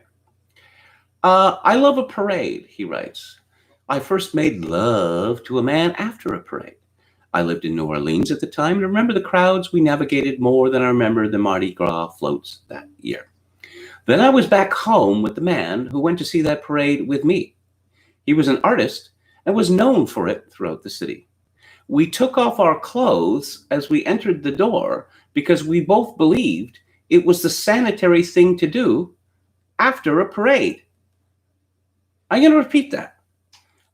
I love a parade, he writes. I first made love to a man after a parade. I lived in New Orleans at the time and remember the crowds we navigated more than I remember the Mardi Gras floats that year. Then I was back home with the man who went to see that parade with me. He was an artist and was known for it throughout the city. We took off our clothes as we entered the door because we both believed it was the sanitary thing to do after a parade. I'm going to repeat that.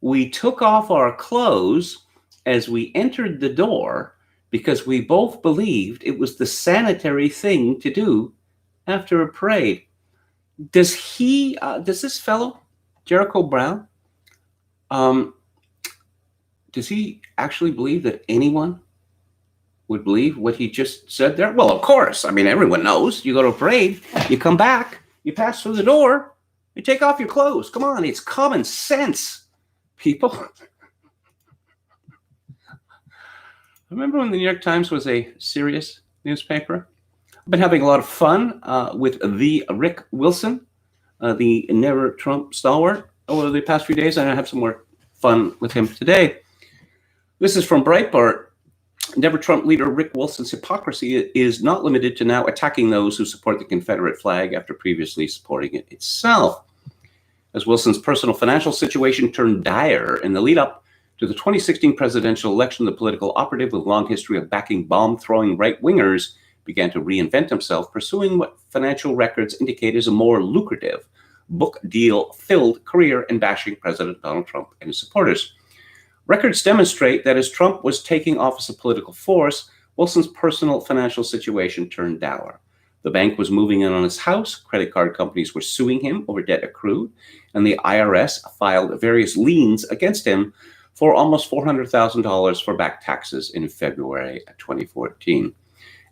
We took off our clothes as we entered the door because we both believed it was the sanitary thing to do after a parade. Does this fellow, Jericho Brown, does he actually believe that anyone would believe what he just said there? Well, of course. I mean, everyone knows. You go to a parade, you come back, you pass through the door, you take off your clothes. Come on, it's common sense, people. Remember when the New York Times was a serious newspaper? I've been having a lot of fun with the Rick Wilson the Never Trump stalwart over the past few days, and I have some more fun with him today. This is from Breitbart. Never Trump leader Rick Wilson's hypocrisy is not limited to now attacking those who support the Confederate flag after previously supporting it itself. As Wilson's personal financial situation turned dire in the lead up to the 2016 presidential election, the political operative with a long history of backing bomb-throwing right-wingers began to reinvent himself, pursuing what financial records indicate is a more lucrative, book deal-filled career in bashing President Donald Trump and his supporters. Records demonstrate that as Trump was taking office of political force, Wilson's personal financial situation turned dour. The bank was moving in on his house, credit card companies were suing him over debt accrued, and the IRS filed various liens against him for almost $400,000 for back taxes in February 2014.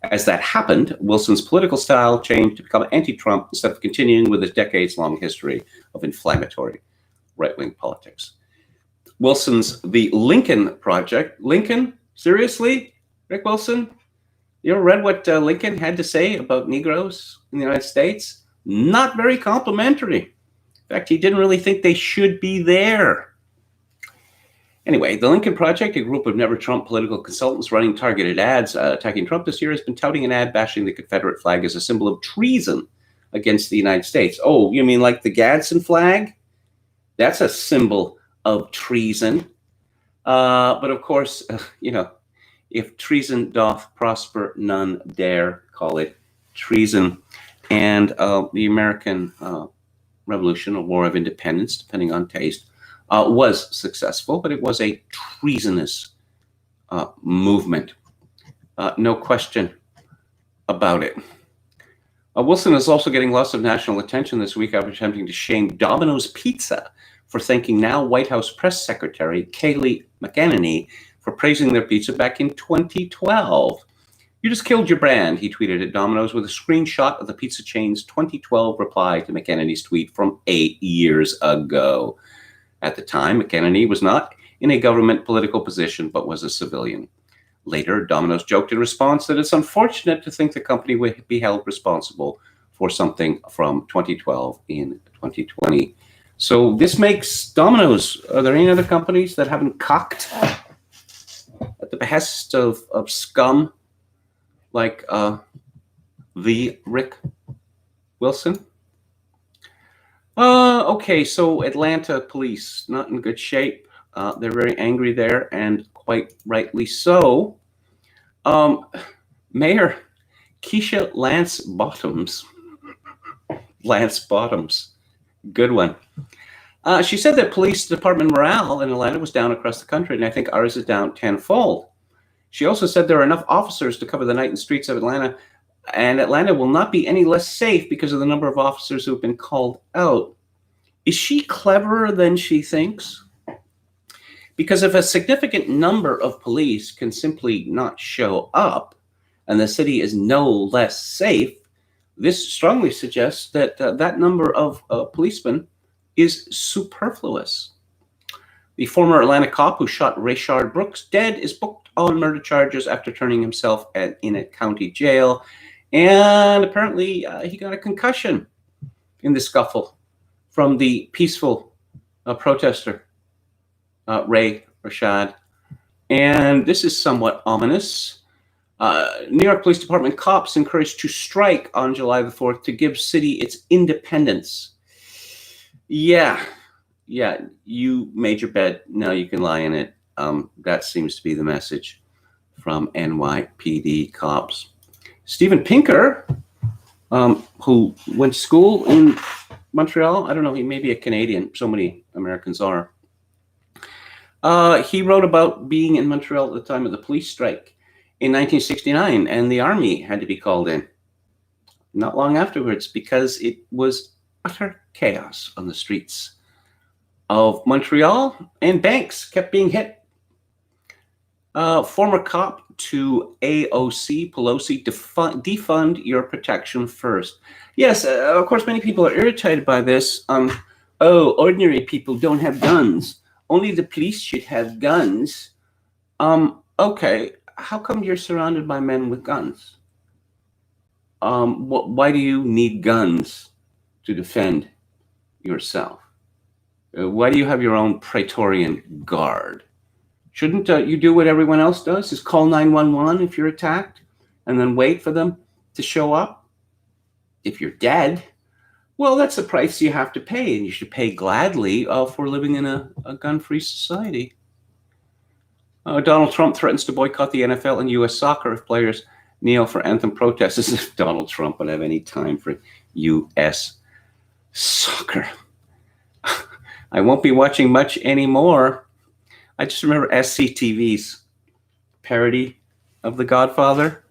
As that happened, Wilson's political style changed to become anti-Trump instead of continuing with his decades-long history of inflammatory right-wing politics. Wilson's The Lincoln Project. Lincoln? Seriously? Rick Wilson? You ever read what Lincoln had to say about Negroes in the United States? Not very complimentary. In fact, he didn't really think they should be there. Anyway, the Lincoln Project, a group of Never Trump political consultants running targeted ads attacking Trump this year, has been touting an ad bashing the Confederate flag as a symbol of treason against the United States. Oh, you mean like the Gadsden flag? That's a symbol of treason. But of course, if treason doth prosper, none dare call it treason. And the American Revolution, or War of Independence, depending on taste, was successful, but it was a treasonous movement. No question about it. Wilson is also getting lots of national attention this week after attempting to shame Domino's Pizza for thanking now White House Press Secretary Kayleigh McEnany for praising their pizza back in 2012. "You just killed your brand," he tweeted at Domino's with a screenshot of the pizza chain's 2012 reply to McEnany's tweet from 8 years ago. At the time, McEnany was not in a government political position, but was a civilian. Later, Domino's joked in response that it's unfortunate to think the company would be held responsible for something from 2012 in 2020. So this makes Domino's. Are there any other companies that haven't cocked at the behest of scum like the Rick Wilson? Okay, so Atlanta police, not in good shape. They're very angry there, and quite rightly so. Mayor Keisha Lance Bottoms, good one. She said that police department morale in Atlanta was down across the country, and I think ours is down tenfold. She also said there are enough officers to cover the night in streets of Atlanta, and Atlanta will not be any less safe because of the number of officers who have been called out. Is she cleverer than she thinks? Because if a significant number of police can simply not show up and the city is no less safe, this strongly suggests that that number of policemen is superfluous. The former Atlanta cop who shot Rayshard Brooks dead is booked on murder charges after turning himself in a county jail. And apparently he got a concussion in the scuffle from the peaceful protester, Ray Rashad. And this is somewhat ominous. New York Police Department cops encouraged to strike on July the 4th to give city its independence. Yeah, you made your bed, now you can lie in it. That seems to be the message from NYPD cops. Stephen Pinker, who went to school in Montreal, I don't know, he may be a Canadian, so many Americans are. He wrote about being in Montreal at the time of the police strike in 1969, and the army had to be called in not long afterwards because it was utter chaos on the streets of Montreal, and banks kept being hit. Former cop to AOC Pelosi, defund your protection first. Yes, of course, many people are irritated by this. Ordinary people don't have guns. Only the police should have guns. Okay, how come you're surrounded by men with guns? Why do you need guns to defend yourself? Why do you have your own Praetorian Guard? Shouldn't you do what everyone else does? Is call 911 if you're attacked and then wait for them to show up? If you're dead, well, that's the price you have to pay, and you should pay gladly for living in a gun-free society. Donald Trump threatens to boycott the NFL and U.S. soccer if players kneel for anthem protests. As if Donald Trump would have any time for U.S. soccer. I won't be watching much anymore. I just remember SCTV's parody of The Godfather,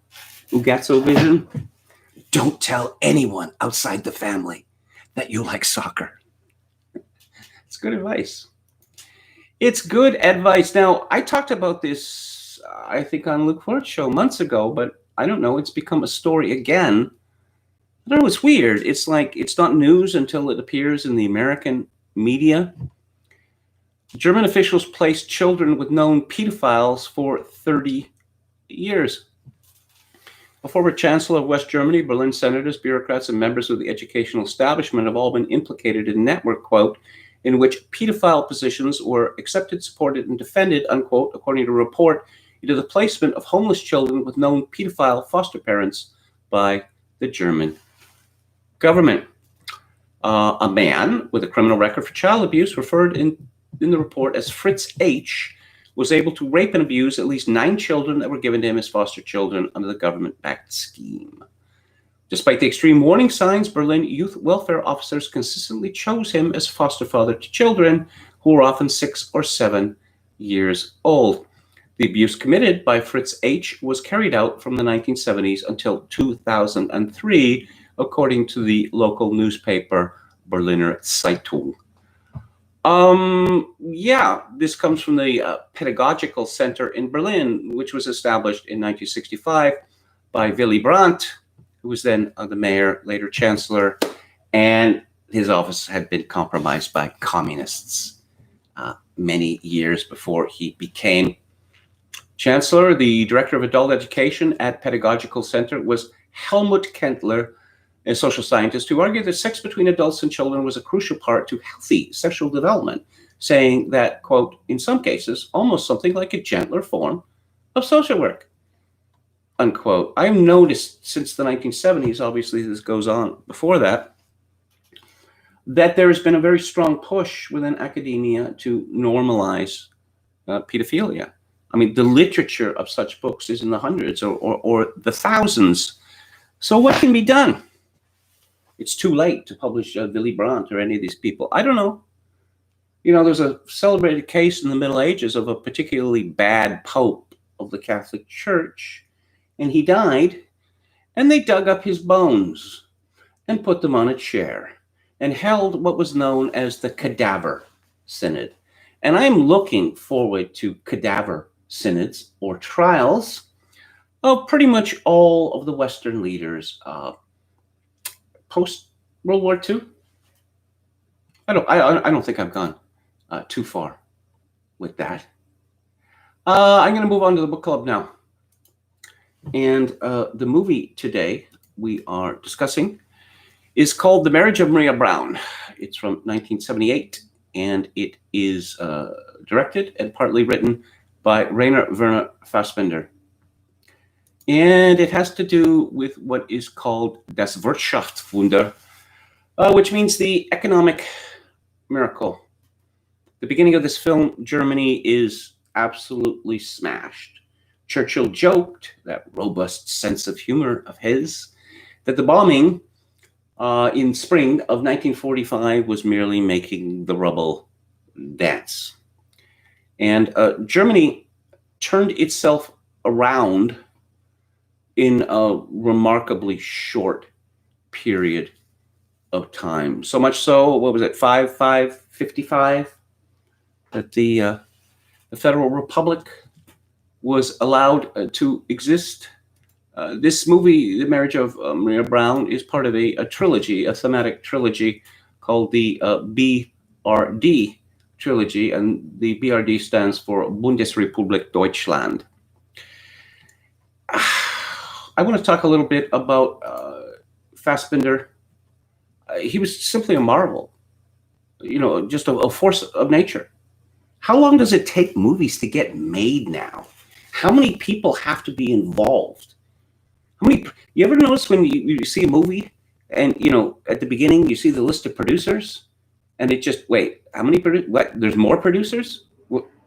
Ugazzo Vision. Don't tell anyone outside the family that you like soccer. It's good advice. It's good advice. Now, I talked about this, I think, on Luke Ford's show months ago, but I don't know, it's become a story again. I don't know, it's weird. It's like it's not news until it appears in the American media. German officials placed children with known pedophiles for 30 years. A former chancellor of West Germany, Berlin senators, bureaucrats, and members of the educational establishment have all been implicated in network, quote, in which pedophile positions were accepted, supported, and defended, unquote, according to a report into the placement of homeless children with known pedophile foster parents by the German government. A man with a criminal record for child abuse, referred in the report as Fritz H., was able to rape and abuse at least 9 children that were given to him as foster children under the government-backed scheme. Despite the extreme warning signs, Berlin youth welfare officers consistently chose him as foster father to children who were often 6 or 7 years old. The abuse committed by Fritz H. was carried out from the 1970s until 2003, according to the local newspaper Berliner Zeitung. This comes from the Pedagogical Center in Berlin, which was established in 1965 by Willy Brandt, who was then the mayor, later chancellor, and his office had been compromised by communists many years before he became chancellor. The director of adult education at Pedagogical Center was Helmut Kendler, a social scientist who argued that sex between adults and children was a crucial part to healthy sexual development, saying that, quote, in some cases, almost something like a gentler form of social work, unquote. I've noticed since the 1970s, obviously this goes on before that, that there has been a very strong push within academia to normalize pedophilia. I mean, the literature of such books is in the hundreds or the thousands. So what can be done? It's too late to publish Willy Brandt or any of these people. I don't know. You know, there's a celebrated case in the Middle Ages of a particularly bad pope of the Catholic Church, and he died, and they dug up his bones and put them on a chair and held what was known as the Cadaver Synod. And I'm looking forward to cadaver synods or trials of pretty much all of the Western leaders post World War II. I don't think I've gone too far with that. I'm going to move on to the book club now. And the movie today we are discussing is called The Marriage of Maria Brown. It's from 1978, and it is directed and partly written by Rainer Werner Fassbinder. And it has to do with what is called das Wirtschaftswunder, which means the economic miracle. The beginning of this film, Germany is absolutely smashed. Churchill joked, that robust sense of humor of his, that the bombing in spring of 1945 was merely making the rubble dance. And Germany turned itself around in a remarkably short period of time. So much so, what was it, 55, that the Federal Republic was allowed to exist. This movie, The Marriage of Maria Brown, is part of a trilogy, a thematic trilogy called the BRD trilogy, and the BRD stands for Bundesrepublik Deutschland. I want to talk a little bit about Fassbinder. He was simply a marvel. just a force of nature. How long does it take movies to get made now? How many people have to be involved? You ever notice when you see a movie and, at the beginning you see the list of producers and it just, wait, how many, what? There's more producers?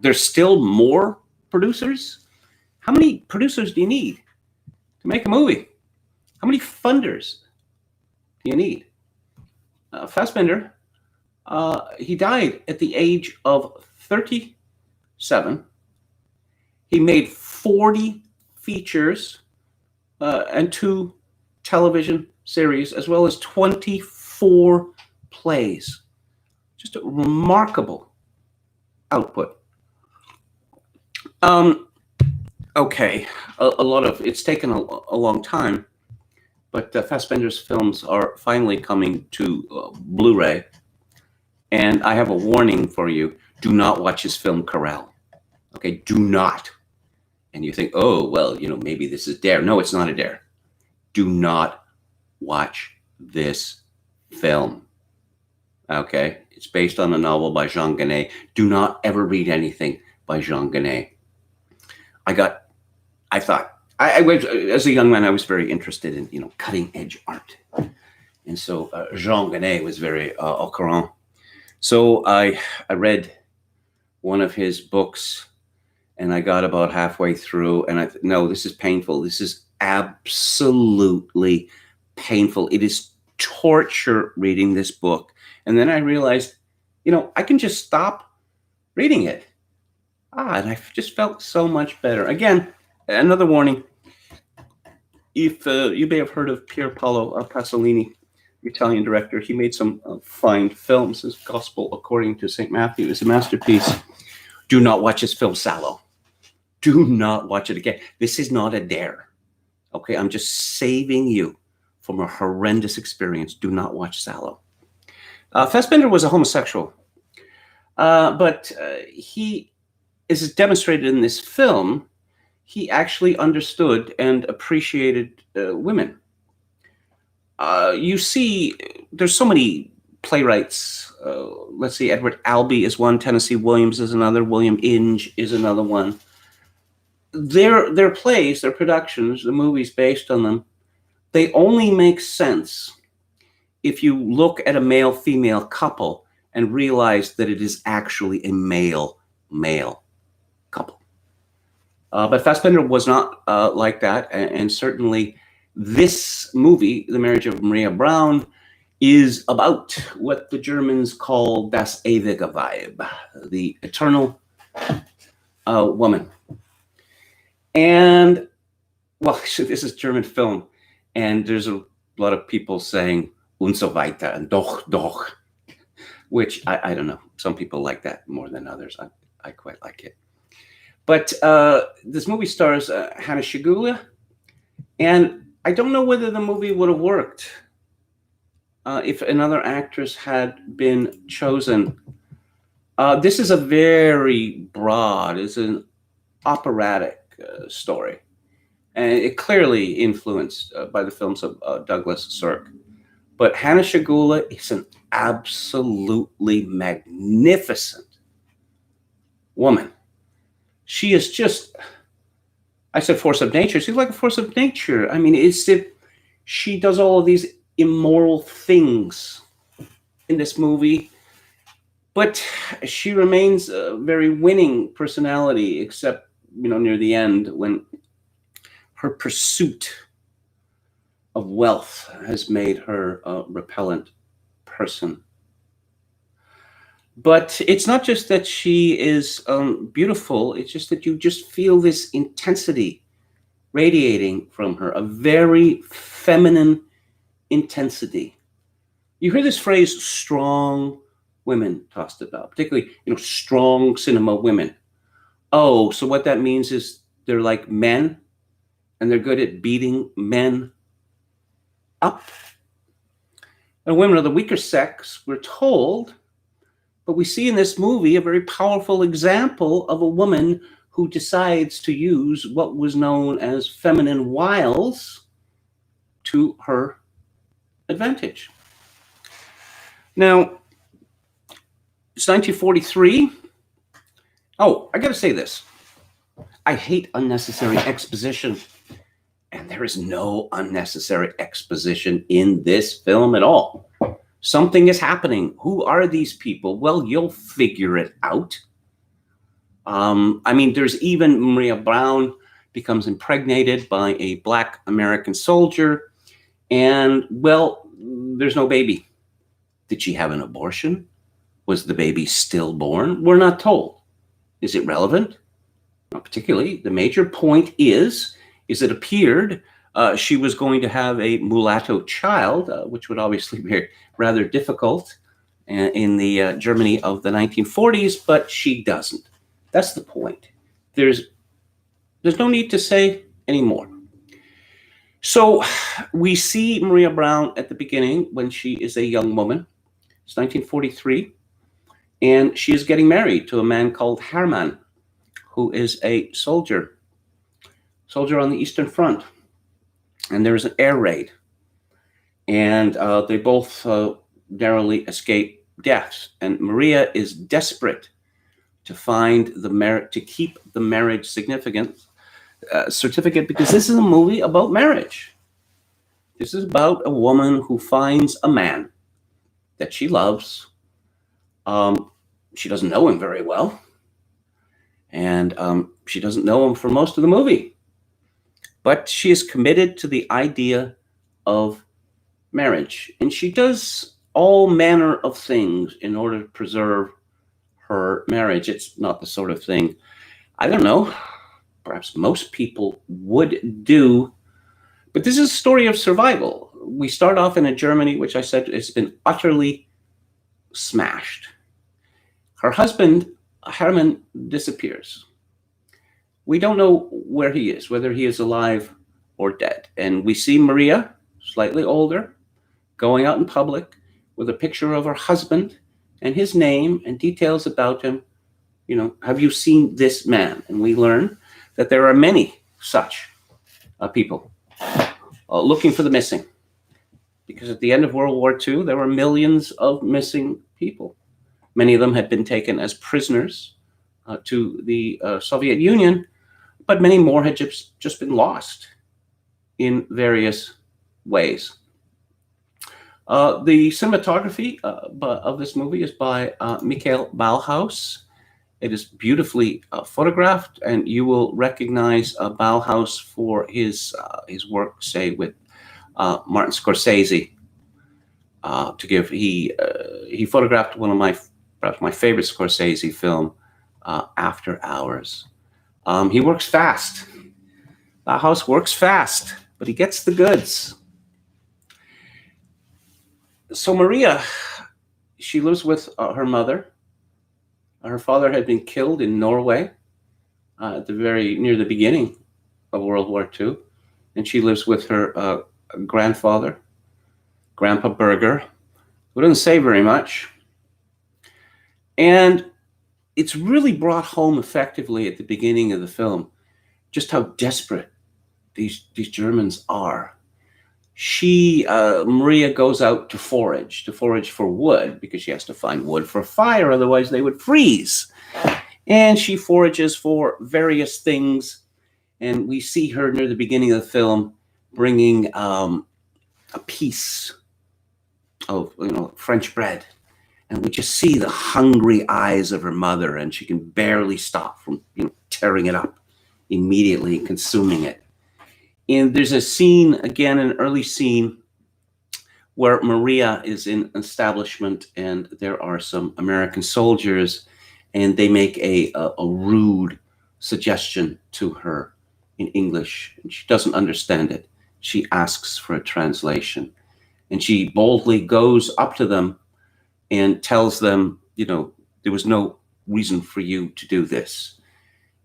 There's still more producers? How many producers do you need to make a movie? How many funders do you need? Fassbender, he died at the age of 37. He made 40 features and 2 television series, as well as 24 plays. Just a remarkable output. Okay, a lot of it's taken a long time, but Fassbender's films are finally coming to Blu-ray, and I have a warning for you: do not watch his film Corral. Okay, do not. And you think, oh well, maybe this is dare. No, it's not a dare. Do not watch this film. Okay, it's based on a novel by Jean Genet. Do not ever read anything by Jean Genet. I thought, as a young man, I was very interested in, cutting edge art. And so Jean Genet was very au courant. So I read one of his books and I got about halfway through and no, this is painful. This is absolutely painful. It is torture reading this book. And then I realized, I can just stop reading it. And I just felt so much better. Again, another warning. If you may have heard of Pier Paolo Pasolini, the Italian director, he made some fine films. His Gospel According to St. Matthew is a masterpiece. Do not watch his film Salò. Do not watch it again. This is not a dare. Okay, I'm just saving you from a horrendous experience. Do not watch Salò. Fassbender was a homosexual, but he, as demonstrated in this film, he actually understood and appreciated women. You see, there's so many playwrights. Let's see, Edward Albee is one, Tennessee Williams is another, William Inge is another one. Their plays, their productions, the movies based on them, they only make sense if you look at a male-female couple and realize that it is actually a male-male couple. But Fassbender was not like that, and certainly this movie, The Marriage of Maria Braun, is about what the Germans call das ewige Weib, the eternal woman. And, well, this is German film, and there's a lot of people saying und so weiter and doch, which I don't know. Some people like that more than others. I quite like it. But this movie stars Hannah Shigula, and I don't know whether the movie would have worked if another actress had been chosen. This is a very broad, it's an operatic story, and it clearly influenced by the films of Douglas Sirk. But Hannah Shigula is an absolutely magnificent woman. She is just, I said force of nature. She's like a force of nature. I mean, it's if she does all of these immoral things in this movie, but she remains a very winning personality, except, near the end when her pursuit of wealth has made her a repellent person. But it's not just that she is beautiful, it's just that you just feel this intensity radiating from her, a very feminine intensity. You hear this phrase, strong women, tossed about, particularly, strong cinema women. Oh, so what that means is they're like men and they're good at beating men up. And women are the weaker sex, we're told. But we see in this movie a very powerful example of a woman who decides to use what was known as feminine wiles to her advantage. Now, It's 1943. Oh, I got to say this. I hate unnecessary exposition. And there is no unnecessary exposition in this film at all. Something is happening. Who are these people? Well, you'll figure it out. I mean, there's even Maria Brown becomes impregnated by a Black American soldier. And, well, there's no baby. Did she have an abortion? Was the baby stillborn? We're not told. Is it relevant? Not particularly. The major point is it appeared she was going to have a mulatto child, which would obviously be rather difficult in the Germany of the 1940s, but she doesn't. That's the point. There's no need to say any more. So we see Maria Brown at the beginning when she is a young woman. It's 1943, and she is getting married to a man called Hermann, who is a soldier on the Eastern Front. And there is an air raid, and they both narrowly escape death. And Maria is desperate to find to keep the marriage certificate, because this is a movie about marriage. This is about a woman who finds a man that she loves. She doesn't know him very well, and she doesn't know him for most of the movie. But she is committed to the idea of marriage, and she does all manner of things in order to preserve her marriage. It's not the sort of thing, I don't know, perhaps most people would do, but this is a story of survival. We start off in a Germany, which I said has been utterly smashed. Her husband, Hermann, disappears. We don't know where he is, whether he is alive or dead. And we see Maria, slightly older, going out in public with a picture of her husband and his name and details about him. You know, have you seen this man? And we learn that there are many such people looking for the missing. Because at the end of World War II, there were millions of missing people. Many of them had been taken as prisoners to the Soviet Union, but many more had just been lost in various ways. The cinematography of this movie is by Michael Ballhaus. It is beautifully photographed, and you will recognize Ballhaus for his work, say, with Martin Scorsese. He photographed one of perhaps my favorite Scorsese film, After Hours. He works fast. Bauhaus works fast, but he gets the goods. So Maria, she lives with her mother. Her father had been killed in Norway near the beginning of World War II, and she lives with her grandfather, Grandpa Berger, who doesn't say very much. And it's really brought home effectively at the beginning of the film just how desperate these Germans are. Maria goes out to forage for wood, because she has to find wood for a fire, otherwise they would freeze. And she forages for various things, and we see her near the beginning of the film bringing a piece of French bread. And we just see the hungry eyes of her mother, and she can barely stop from tearing it up immediately and consuming it. And there's a scene, again, an early scene, where Maria is in an establishment, and there are some American soldiers, and they make a rude suggestion to her in English, and she doesn't understand it. She asks for a translation, and she boldly goes up to them and tells them, there was no reason for you to do this.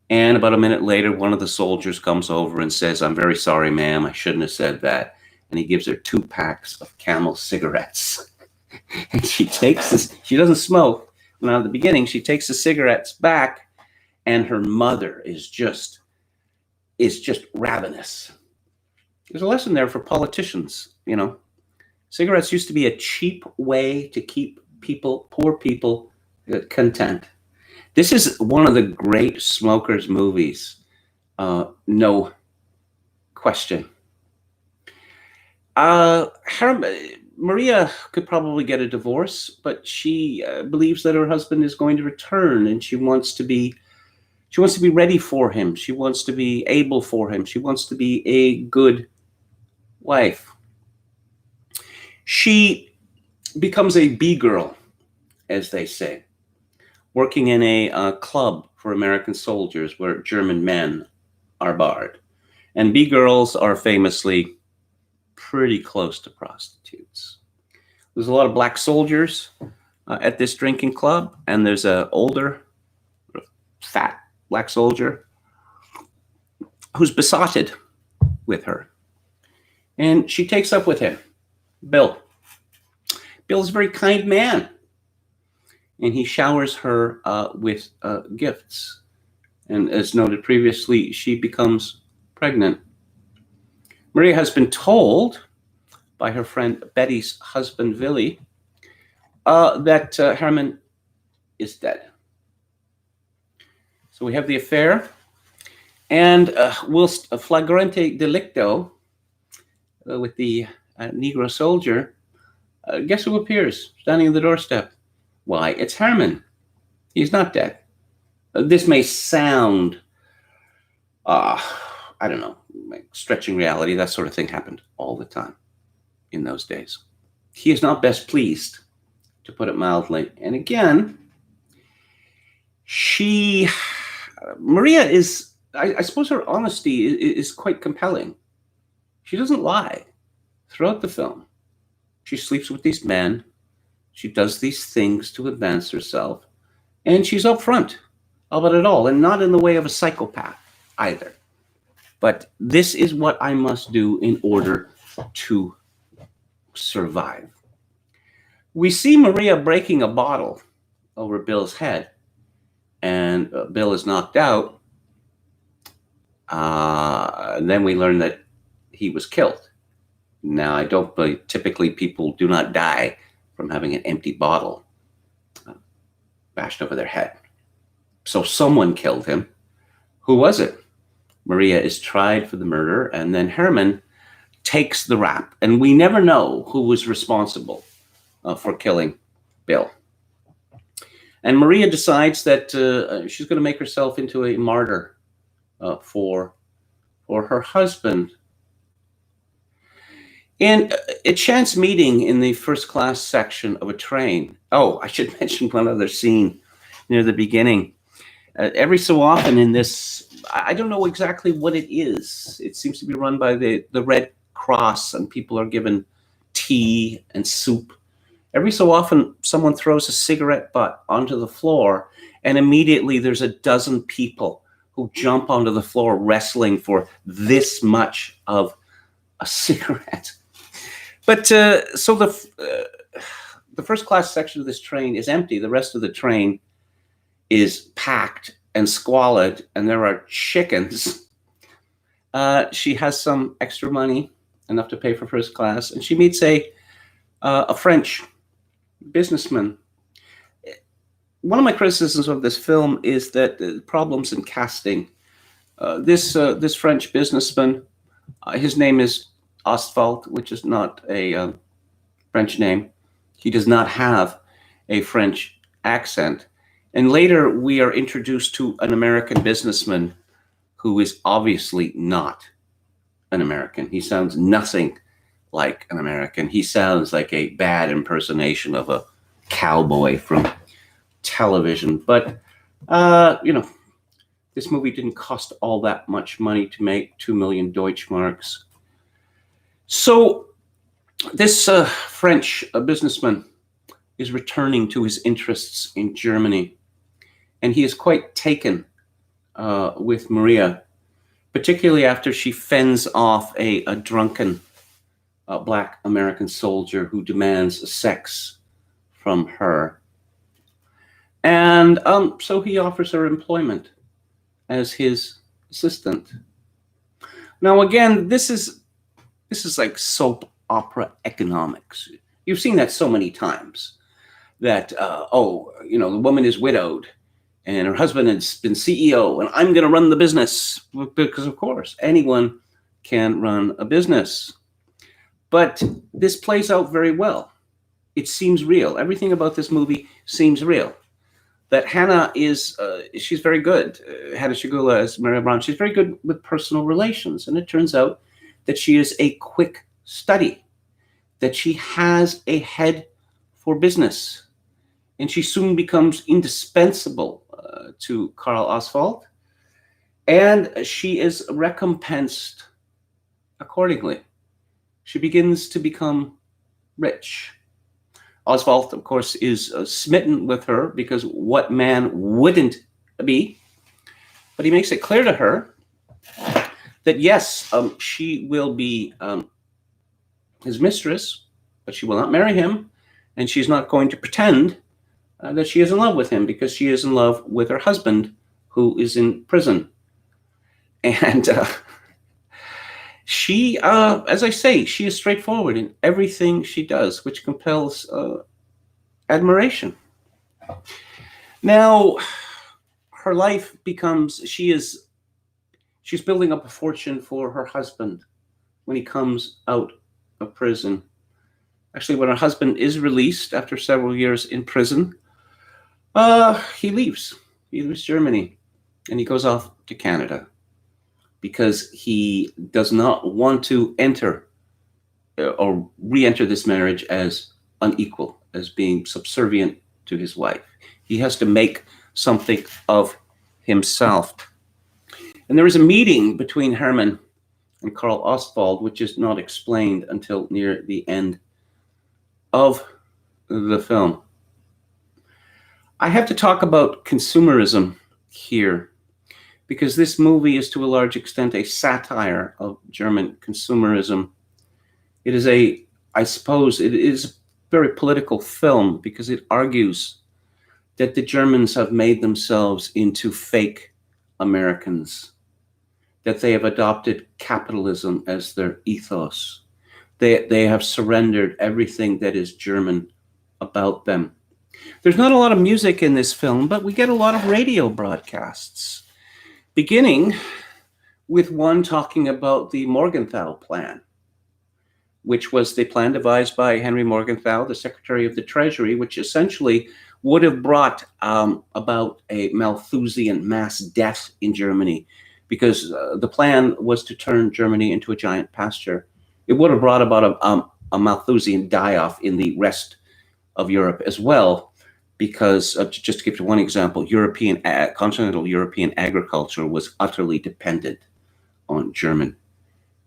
And about a minute later, one of the soldiers comes over and says, "I'm very sorry, ma'am, I shouldn't have said that." And he gives her 2 packs of Camel cigarettes. And she takes this, she doesn't smoke. Now, at the beginning, she takes the cigarettes back, and her mother is just ravenous. There's a lesson there for politicians, Cigarettes used to be a cheap way to keep poor people content. This is one of the great smokers movies, no question. Maria could probably get a divorce, but she believes that her husband is going to return, and she wants to be ready for him. She wants to be able for him. She wants to be a good wife. She becomes a B-girl, as they say, working in a club for American soldiers where German men are barred. And B-girls are famously pretty close to prostitutes. There's a lot of black soldiers at this drinking club, and there's an older, fat black soldier who's besotted with her. And she takes up with him, Bill. Bill's a very kind man, and he showers her with gifts. And as noted previously, she becomes pregnant. Maria has been told by her friend Betty's husband, Willy, that Herman is dead. So we have the affair, and whilst a flagrante delicto with the Negro soldier, guess who appears standing on the doorstep? Why, it's Herman. He's not dead. This may sound, I don't know, like stretching reality. That sort of thing happened all the time in those days. He is not best pleased, to put it mildly. And again, Maria is, I suppose her honesty is quite compelling. She doesn't lie throughout the film. She sleeps with these men. She does these things to advance herself. And she's upfront about it all, and not in the way of a psychopath either. But this is what I must do in order to survive. We see Maria breaking a bottle over Bill's head, and Bill is knocked out. And then we learn that he was killed. Now, I don't believe typically people do not die from having an empty bottle bashed over their head. So someone killed him. Who was it? Maria is tried for the murder, and then Herman takes the rap. And we never know who was responsible for killing Bill. And Maria decides that she's going to make herself into a martyr for her husband. In a chance meeting in the first class section of a train. Oh, I should mention one other scene near the beginning. Every so often in this, I don't know exactly what it is. It seems to be run by the Red Cross, and people are given tea and soup. Every so often, someone throws a cigarette butt onto the floor, and immediately there's a dozen people who jump onto the floor wrestling for this much of a cigarette. But so the first class section of this train is empty. The rest of the train is packed and squalid, and there are chickens. She has some extra money, enough to pay for first class, and she meets a French businessman. One of my criticisms of this film is that the problems in casting. This French businessman, his name is Oswald, which is not a French name. He does not have a French accent. And later we are introduced to an American businessman who is obviously not an American. He sounds nothing like an American. He sounds like a bad impersonation of a cowboy from television. But, this movie didn't cost all that much money to make, 2 million Deutschmarks. So this French businessman is returning to his interests in Germany, and he is quite taken with Maria, particularly after she fends off a drunken black American soldier who demands sex from her. And so he offers her employment as his assistant. Now, again, this is like soap opera economics. You've seen that so many times. that, the woman is widowed and her husband has been CEO and I'm going to run the business, because of course anyone can run a business. But this plays out very well. It seems real. Everything about this movie seems real. That Hannah she's very good. Hannah Shigula as Maria Brown, she's very good with personal relations. And it turns out that she is a quick study, that she has a head for business. And she soon becomes indispensable to Karl Oswald. And she is recompensed accordingly. She begins to become rich. Oswald, of course, is smitten with her, because what man wouldn't be? But he makes it clear to her that yes, she will be his mistress, but she will not marry him, and she's not going to pretend that she is in love with him, because she is in love with her husband, who is in prison. And she, as I say, she is straightforward in everything she does, which compels admiration. Now, her life becomes, she's building up a fortune for her husband when he comes out of prison. Actually, when her husband is released after several years in prison, he leaves. He leaves Germany and he goes off to Canada, because he does not want to enter or re-enter this marriage as unequal, as being subservient to his wife. He has to make something of himself. And there is a meeting between Herman and Karl Ostwald, which is not explained until near the end of the film. I have to talk about consumerism here, because this movie is to a large extent a satire of German consumerism. It is I suppose it is a very political film, because it argues that the Germans have made themselves into fake Americans, that they have adopted capitalism as their ethos. They have surrendered everything that is German about them. There's not a lot of music in this film, but we get a lot of radio broadcasts, beginning with one talking about the Morgenthau Plan, which was the plan devised by Henry Morgenthau, the Secretary of the Treasury, which essentially would have brought about a Malthusian mass death in Germany, because the plan was to turn Germany into a giant pasture. It would have brought about a Malthusian die-off in the rest of Europe as well, because just to give you one example, continental European agriculture was utterly dependent on German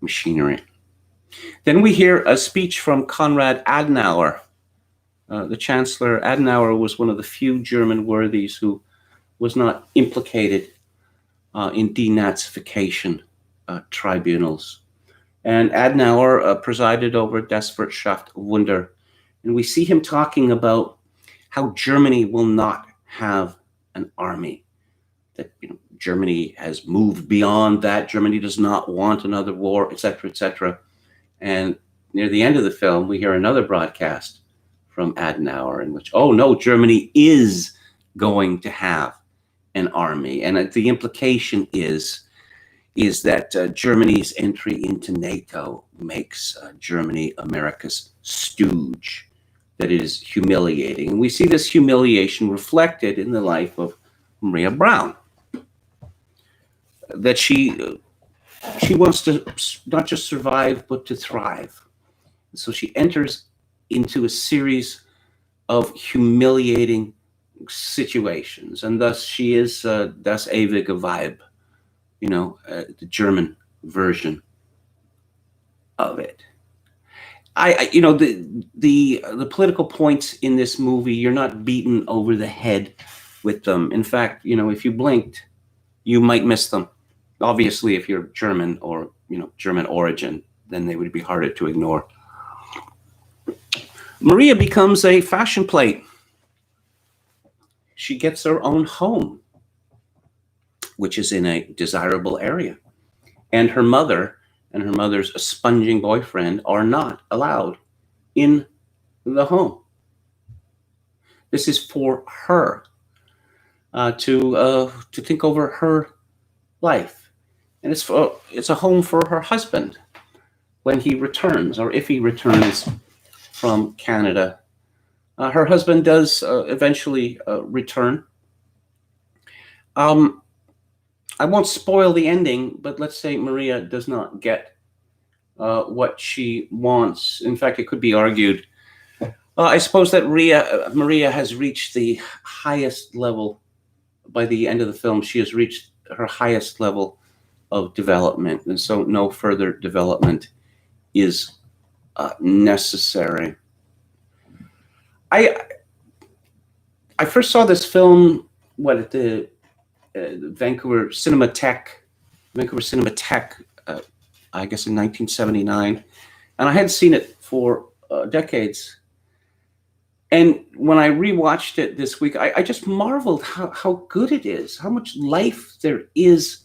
machinery. Then we hear a speech from Konrad Adenauer. The Chancellor Adenauer was one of the few German worthies who was not implicated in denazification tribunals. And Adenauer presided over Das Wirtschaftswunder. And we see him talking about how Germany will not have an army, that Germany has moved beyond that. Germany does not want another war, etc., etc. And near the end of the film, we hear another broadcast from Adenauer in which, oh no, Germany is going to have an army. And the implication is that Germany's entry into NATO makes Germany America's stooge, that is humiliating. And we see this humiliation reflected in the life of Maria Brown, that she wants to not just survive, but to thrive. And so she enters into a series of humiliating situations, and thus she is das ewige Weib, the German version of it. The political points in this movie, you're not beaten over the head with them. In fact, if you blinked, you might miss them. Obviously, if you're German or German origin, then they would be harder to ignore. Maria becomes a fashion plate. She gets her own home, which is in a desirable area. And her mother and her mother's sponging boyfriend are not allowed in the home. This is for her to think over her life, and it's a home for her husband when he returns, or if he returns from Canada. Her husband does eventually return. I won't spoil the ending, but let's say Maria does not get what she wants. In fact, it could be argued. I suppose that Maria has reached the highest level. By the end of the film, she has reached her highest level of development, and so no further development is necessary. I first saw this film at the Vancouver Cinematheque, I guess in 1979, and I had seen it for decades. And when I rewatched it this week, I just marveled how good it is, how much life there is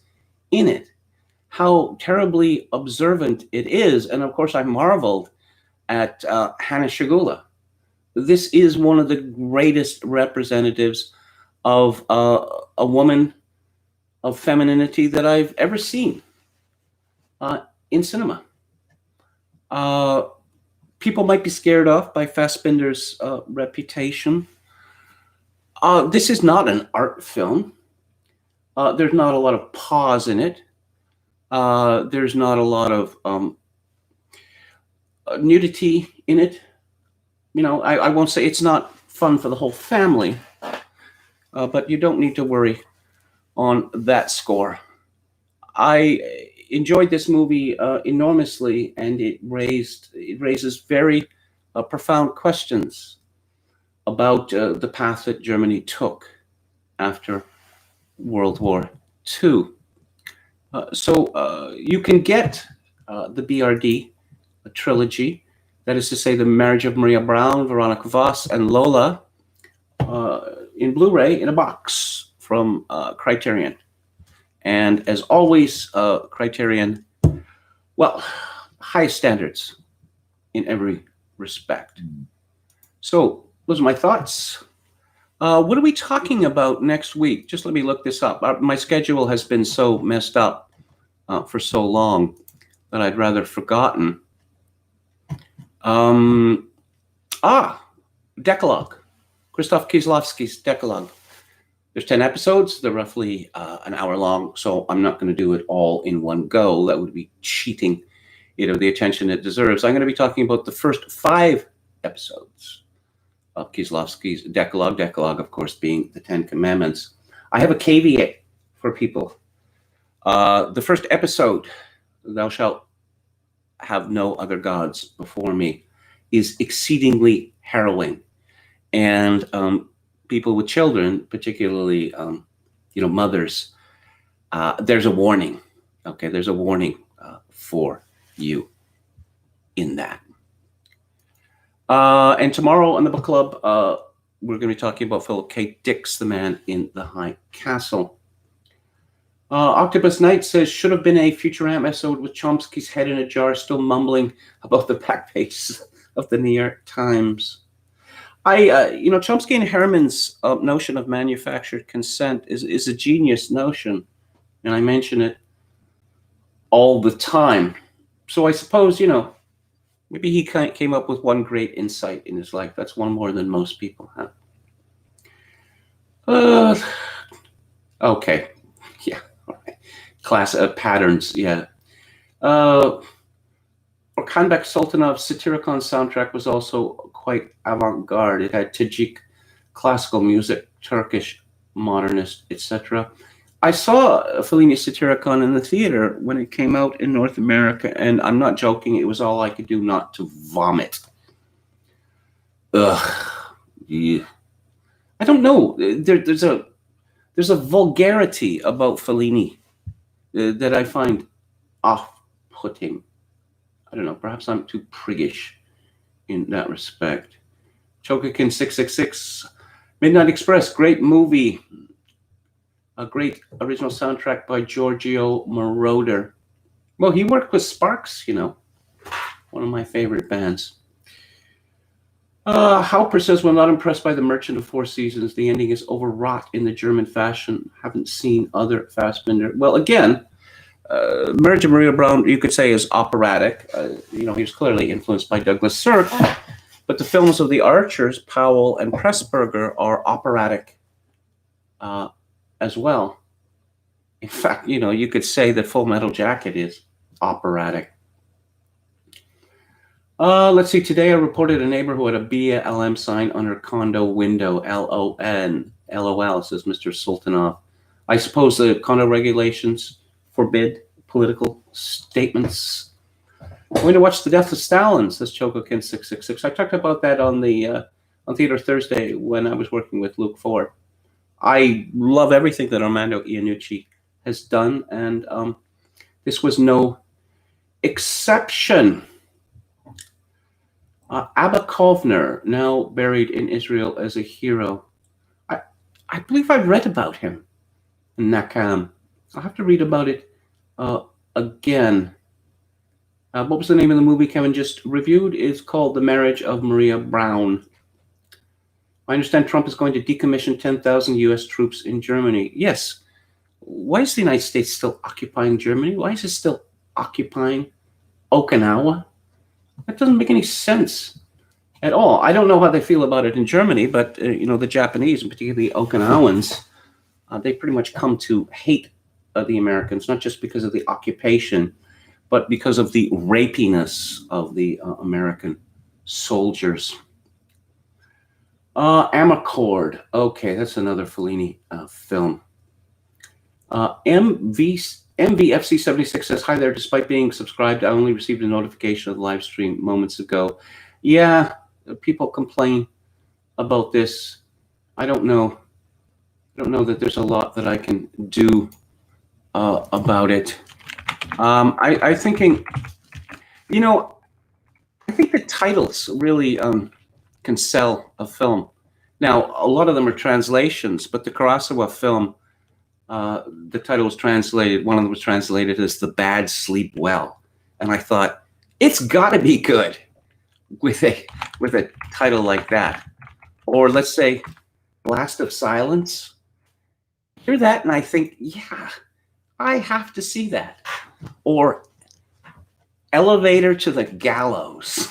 in it, how terribly observant it is. And of course, I marveled at Hannah Shigula. This is one of the greatest representatives of a woman of femininity that I've ever seen in cinema. People might be scared off by Fassbinder's reputation. This is not an art film. There's not a lot of pause in it. There's not a lot of nudity in it. You know, I won't say it's not fun for the whole family, but you don't need to worry on that score. I enjoyed this movie enormously, and it raises very profound questions about the path that Germany took after World War II. So you can get the BRD, a trilogy, that is to say, The Marriage of Maria Braun, Veronica Voss, and Lola, in Blu-ray in a box from Criterion. And as always, Criterion, well, high standards in every respect. So those are my thoughts. What are we talking about next week? Just let me look this up. My schedule has been so messed up for so long that I'd rather forgotten. Decalogue. Krzysztof Kieślowski's Decalogue. There's 10 episodes. They're roughly an hour long, so I'm not going to do it all in one go. That would be cheating, the attention it deserves. I'm going to be talking about the first 5 episodes of Kieślowski's Decalogue. Decalogue, of course, being the 10 Commandments. I have a caveat for people. The first episode, "Thou shalt have no other gods before me," is exceedingly harrowing, and people with children, particularly mothers, there's a warning. Okay, there's a warning for you in that. And tomorrow on the book club, we're going to be talking about Philip K. Dick's The Man in the High Castle. Octopus Knight says, should have been a Futurama episode with Chomsky's head in a jar, still mumbling about the back pages of the New York Times. Chomsky and Herman's notion of manufactured consent is a genius notion, and I mention it all the time. So I suppose, maybe he came up with one great insight in his life. That's one more than most people have. Okay. Yeah. All right. Class patterns. Yeah. Orkhanbek Sultanov's Satyricon soundtrack was also quite avant-garde. It had Tajik classical music, Turkish modernist, etc. I saw Fellini's Satyricon in the theater when it came out in North America, and I'm not joking, it was all I could do not to vomit. Ugh. Yeah. I don't know. There's a vulgarity about Fellini that I find off-putting. I don't know. Perhaps I'm too priggish in that respect. Chokakin 666, Midnight Express, great movie. A great original soundtrack by Giorgio Moroder. Well, he worked with Sparks, one of my favorite bands. Halper says, well, not impressed by The Merchant of Four Seasons. The ending is overwrought in the German fashion. Haven't seen other Fassbinder. Well, again, Marriage of Maria Brown, you could say, is operatic. He was clearly influenced by Douglas Sirk, but the films of the Archers, Powell and Pressburger, are operatic as well. In fact, you could say that Full Metal Jacket is operatic. Let's see. Today I reported a neighbor who had a BLM sign on her condo window. LON. LOL, says Mr. Sultanov. I suppose the condo regulations forbid political statements. I'm going to watch The Death of Stalin, says Chocokin666. I talked about that on Theater Thursday when I was working with Luke Ford. I love everything that Armando Iannucci has done, and this was no exception. Abba Kovner, now buried in Israel as a hero. I believe I've read about him in Nakam. I'll have to read about it again. What was the name of the movie Kevin just reviewed? It's called The Marriage of Maria Brown. I understand Trump is going to decommission 10,000 U.S. troops in Germany. Yes. Why is the United States still occupying Germany? Why is it still occupying Okinawa? That doesn't make any sense at all. I don't know how they feel about it in Germany, but the Japanese, and particularly Okinawans, they pretty much come to hate the Americans, not just because of the occupation, but because of the rapiness of the American soldiers. Amarcord. Okay, that's another Fellini film. MVFC76 says, hi there, despite being subscribed, I only received a notification of the live stream moments ago. Yeah, people complain about this. I don't know that there's a lot that I can do about it. I think the titles really can sell a film. Now, a lot of them are translations, but the Kurosawa film, the title was translated, one of them was translated as The Bad Sleep Well. And I thought, it's got to be good with a title like that. Or let's say Blast of Silence. Hear that and I think, yeah, I have to see that. Or Elevator to the Gallows.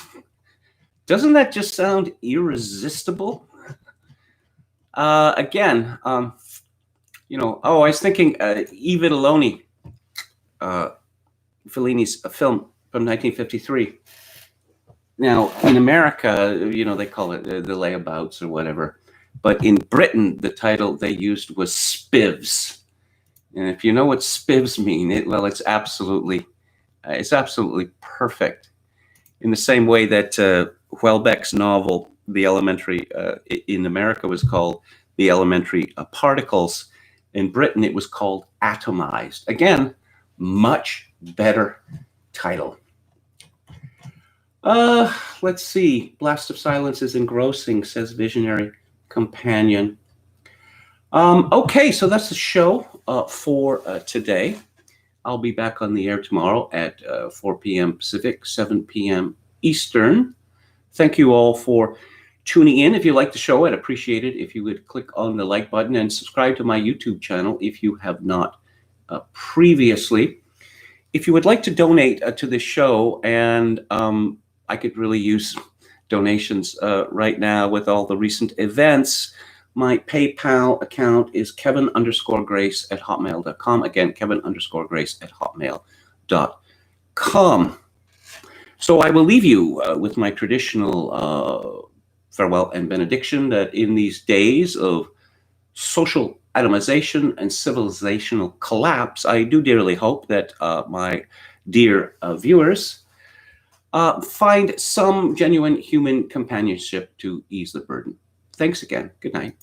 Doesn't that just sound irresistible? Again, I was thinking Eva Aloni, Fellini's film from 1953. Now, in America, they call it the Layabouts or whatever. But in Britain, the title they used was Spivs. And if you know what Spivs mean, it's absolutely perfect. In the same way that Houellebecq's novel, The Elementary, in America was called The Elementary Particles. In Britain, it was called Atomized. Again, much better title. Let's see. Blast of Silence is engrossing, says Visionary Companion. Okay, so that's the show for today. I'll be back on the air tomorrow at 4 p.m. Pacific, 7 p.m. Eastern. Thank you all for tuning in. If you like the show, I'd appreciate it if you would click on the like button and subscribe to my YouTube channel if you have not previously. If you would like to donate to the show, and I could really use donations right now with all the recent events, my PayPal account is kevin_grace@hotmail.com. Again, kevin_grace@hotmail.com. So I will leave you with my traditional farewell and benediction that in these days of social atomization and civilizational collapse, I do dearly hope that my dear viewers find some genuine human companionship to ease the burden. Thanks again. Good night.